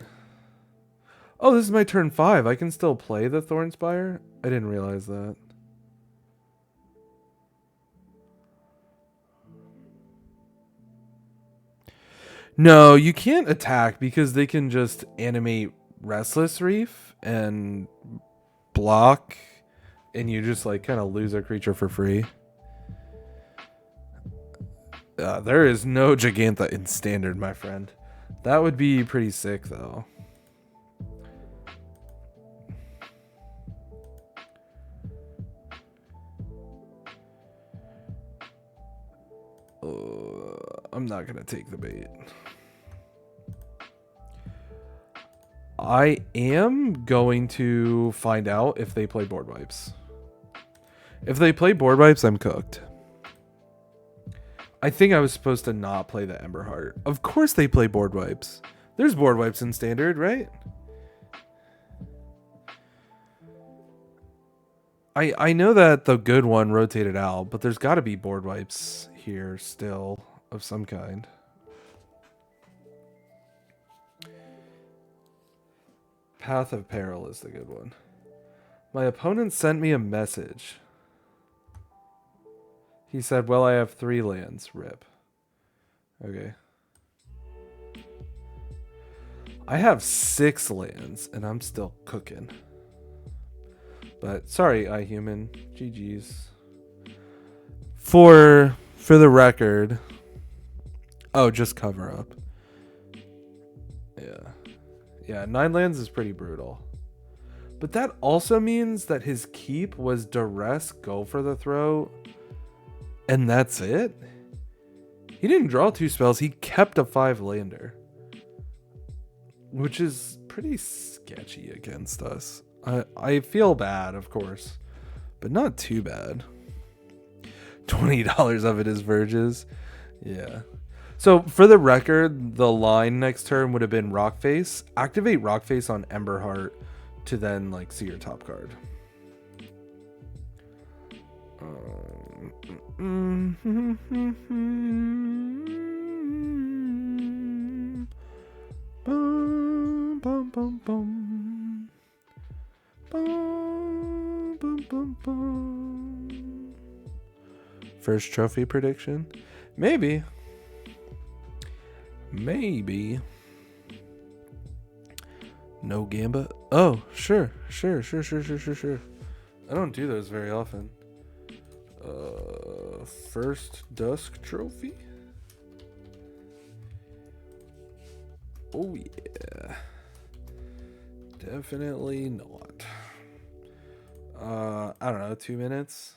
Oh, this is my turn 5. I can still play the Thornspire? I didn't realize that. No, you can't attack because they can just animate Restless Reef and block, and you just like kind of lose a creature for free. There is no Gigantha in Standard, my friend. That would be pretty sick, though. I'm not going to take the bait. I am going to find out if they play board wipes. If they play board wipes, I'm cooked. I think I was supposed to not play the Emberheart. Of course they play board wipes. There's board wipes in Standard, right? I know that the good one rotated out, but there's got to be board wipes here still of some kind. Path of Peril is the good one. My opponent sent me a message. He said, well, I have 3 lands. Rip. Okay. I have 6 lands, and I'm still cooking. But sorry, iHuman. GG's. For the record... Oh, just cover up. Yeah. Yeah, 9 lands is pretty brutal. But that also means that his keep was Duress, Go for the Throat, and that's it? He didn't draw 2 spells, he kept a 5-lander. Which is pretty sketchy against us. I feel bad, of course, but not too bad. $20 of it is Verges. Yeah. So, for the record, the line next turn would have been Rockface. Activate Rockface on Emberheart to then, like, see your top card. Bum, bum, bum, bum. Bum, bum, bum, bum. First trophy prediction? Maybe. Maybe. No Gamba? Oh, sure. I don't do those very often. First Dusk trophy? Oh yeah. Definitely not. I don't know, 2 minutes?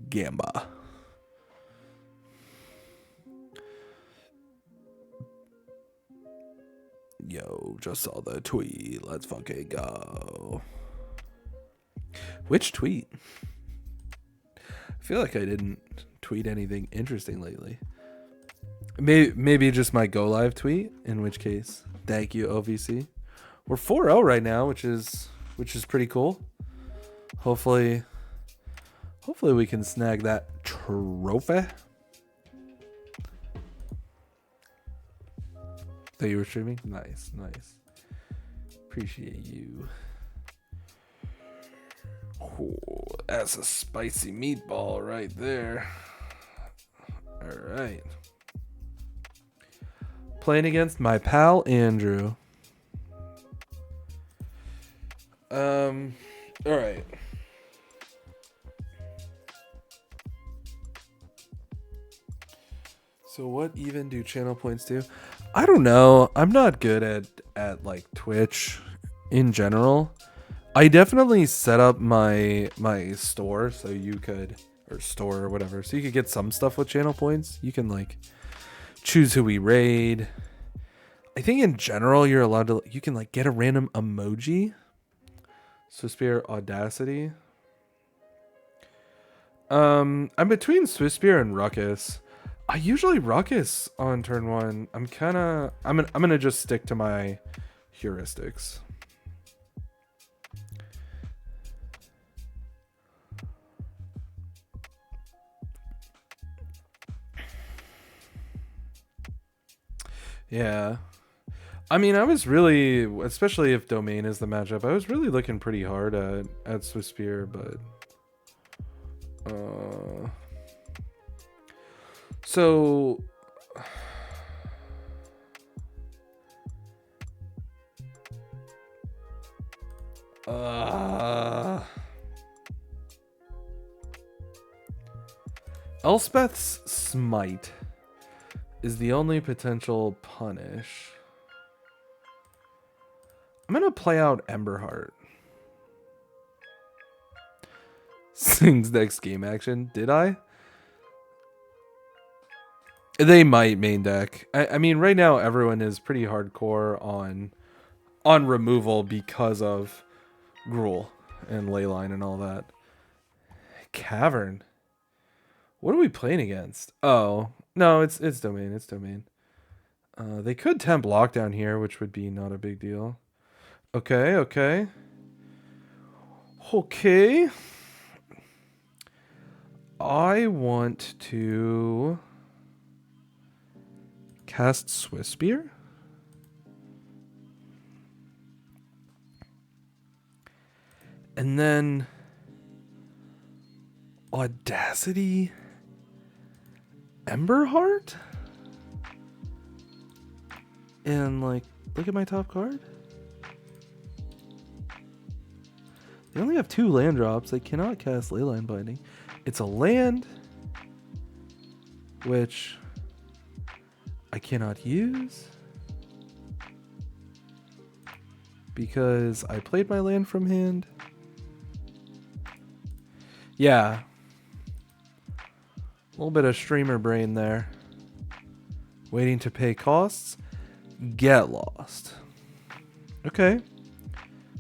Gamba. Yo, just saw the tweet. Let's fucking go. Which tweet? I feel like I didn't tweet anything interesting lately. Maybe just my go live tweet, in which case, thank you, OVC. We're 4-0 right now, which is pretty cool. Hopefully we can snag that trophy. That you were streaming? Nice. Appreciate you. Oh, that's a spicy meatball right there. Alright. Playing against my pal Andrew. Alright. So what even do channel points do? I don't know. I'm not good at like Twitch in general. I definitely set up my store so you could, or store or whatever, so you could get some stuff with channel points. You can like choose who we raid. I think in general you're allowed to, you can like get a random emoji. Swisspear Audacity. I'm between Swisspear and Ruckus. I usually Ruckus on turn 1. I'm gonna just stick to my heuristics. Yeah. I mean, I was really, especially if Domain is the matchup, I was really looking pretty hard at Swisspear, but so Elspeth's Smite is the only potential punish. I'm gonna play out Emberheart. Sings next game action. Did I? They might main deck. I mean, right now everyone is pretty hardcore on removal because of Gruul and Leyline and all that. Cavern. What are we playing against? Oh, no, it's Domain. It's Domain. They could temp Lockdown here, which would be not a big deal. Okay. I want to cast Swisspear. And then Audacity Emberheart? And like, look at my top card. They only have 2 land drops. They cannot cast Leyline Binding. It's a land, which I cannot use because I played my land from hand. Yeah. A little bit of streamer brain there. Waiting to pay costs. Get lost. Okay.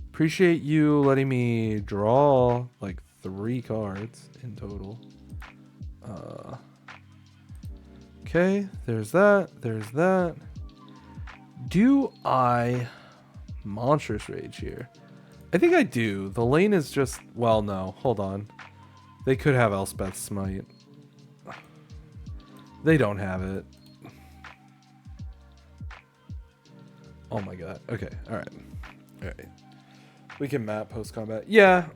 Appreciate you letting me draw like 3 cards in total. Okay, there's that. Do I Monstrous Rage here? I think I do. The lane is just, well, no, hold on. They could have Elspeth's Smite. They don't have it. Oh my god. Okay, alright. Alright. We can map post-combat. Yeah.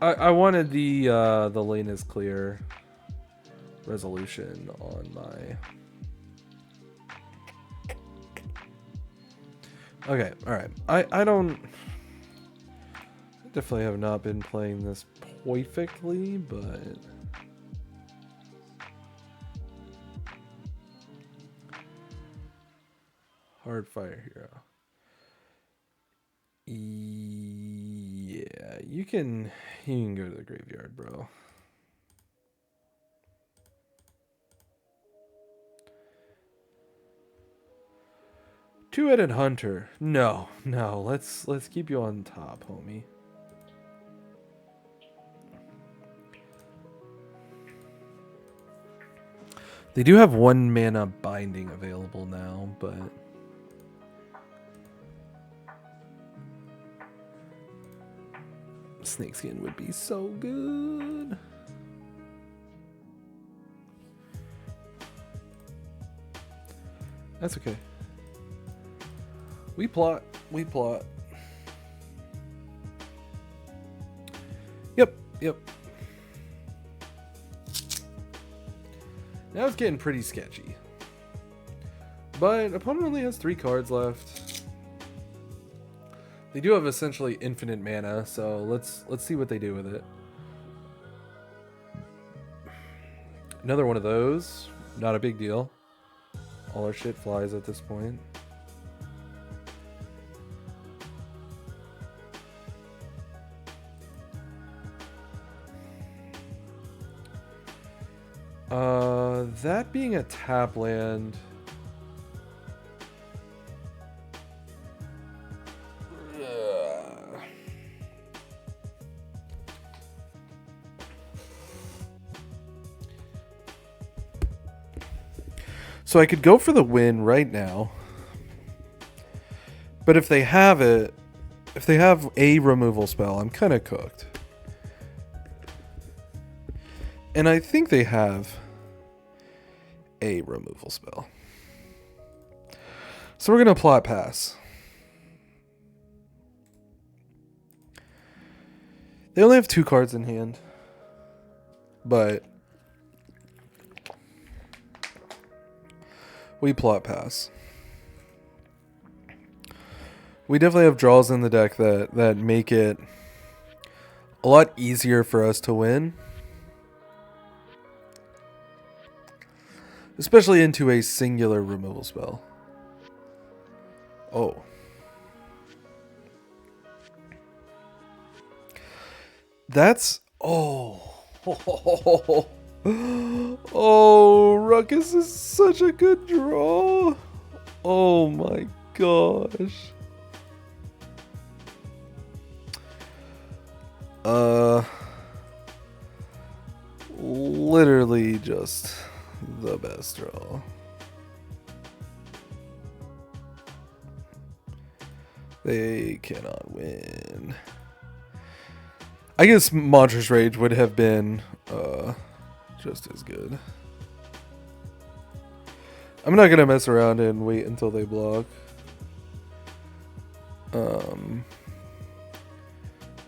I wanted the lane is clear. resolution on my... Okay, alright. I don't... I definitely have not been playing this perfectly, but... Hardfire Hero. Yeah, you can go to the graveyard, bro. Two-headed hunter. No. Let's keep you on top, homie. They do have 1 mana binding available now, but Snakeskin would be so good. That's okay. We plot. Yep. Now it's getting pretty sketchy. But opponent only has 3 cards left. They do have essentially infinite mana, so let's see what they do with it. Another one of those. Not a big deal. All our shit flies at this point. That being a tap land. So I could go for the win right now. But if they have it, if they have a removal spell, I'm kind of cooked. And I think they have a removal spell. So we're going to plot pass. They only have 2 cards in hand. But we plot pass. We definitely have draws in the deck that make it a lot easier for us to win. Especially into a singular removal spell. Oh. That's... Oh. Oh, Ruckus is such a good draw. Oh my gosh. Literally just the best draw. They cannot win. I guess Monstrous Rage would have been just as good. I'm not gonna mess around and wait until they block.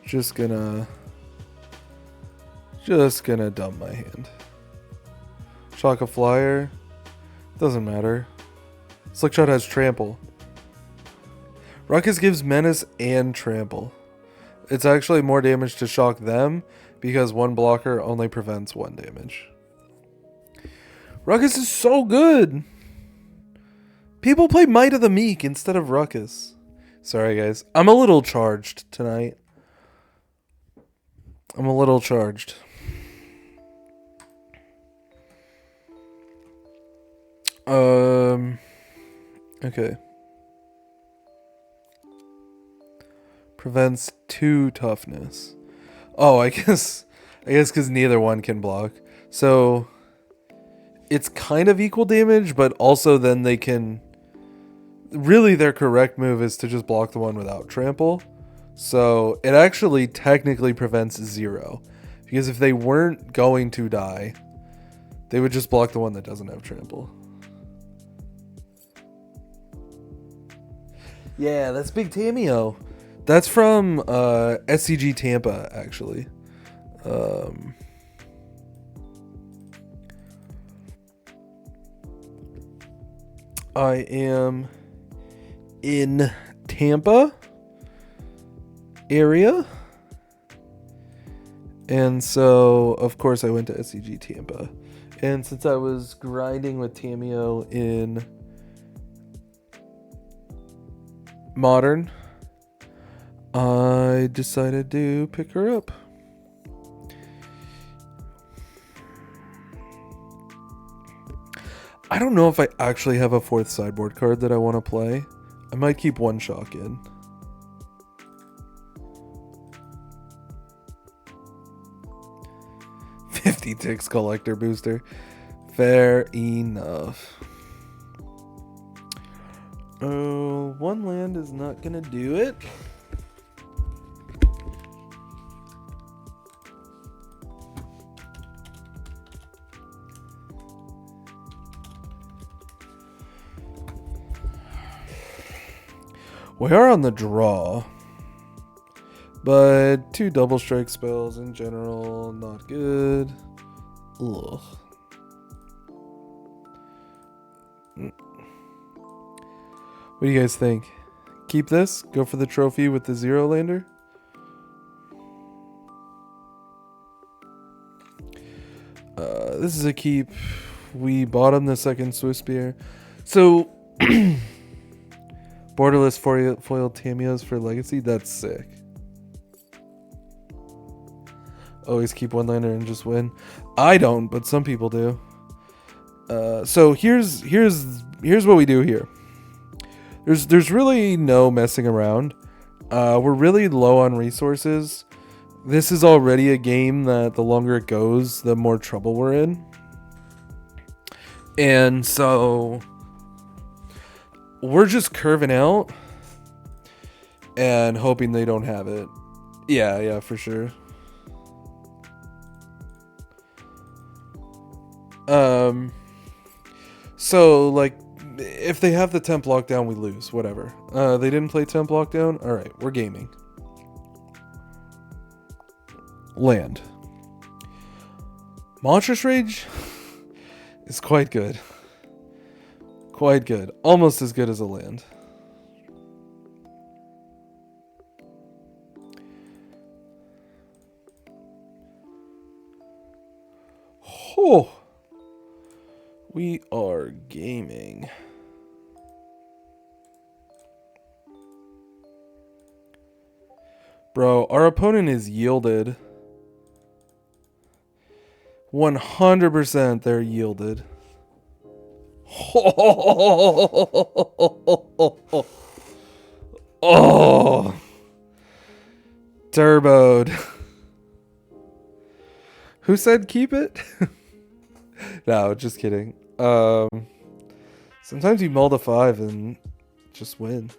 Just gonna dump my hand. Shock a flyer. Doesn't matter. Slickshot has trample. Ruckus gives menace and trample. It's actually more damage to shock them because one blocker only prevents 1 damage. Ruckus is so good. People play Might of the Meek instead of Ruckus. Sorry guys. I'm a little charged tonight. I'm a little charged. Okay. Prevents 2 toughness. Oh, I guess because neither one can block. So it's kind of equal damage, but also then they can... Really, their correct move is to just block the one without trample. So it actually technically prevents 0. Because if they weren't going to die, they would just block the one that doesn't have trample. Yeah, that's Big Tamio. That's from SCG Tampa, actually. I am in Tampa area. And so, of course, I went to SCG Tampa. And since I was grinding with Tamio in Modern, I decided to pick her up. I don't know if I actually have a 4th sideboard card that I want to play. I might keep one shock in. Ticks collector booster. Fair enough. Oh, one land is not gonna do it. We are on the draw. But 2 double strike spells in general, not good. Ugh. What do you guys think? Keep this? Go for the trophy with the 0 lander? This is a keep. We bottom the second Swiss beer. So, borderless foil Tamios for Legacy? That's sick. Always keep one lander and just win. I don't, but some people do. So here's what we do here. There's really no messing around. We're really low on resources. This is already a game that the longer it goes, the more trouble we're in. And so we're just curving out and hoping they don't have it. Yeah, for sure. So like if they have the temp lockdown, we lose, whatever. They didn't play temp lockdown. All right, we're gaming. Land. Monstrous Rage is quite good. Quite good. Almost as good as a land. Oh. We are gaming. Bro, our opponent is yielded. 100% they're yielded. Oh. Turboed. Who said keep it? No, just kidding. Sometimes you mull to 5 and just win.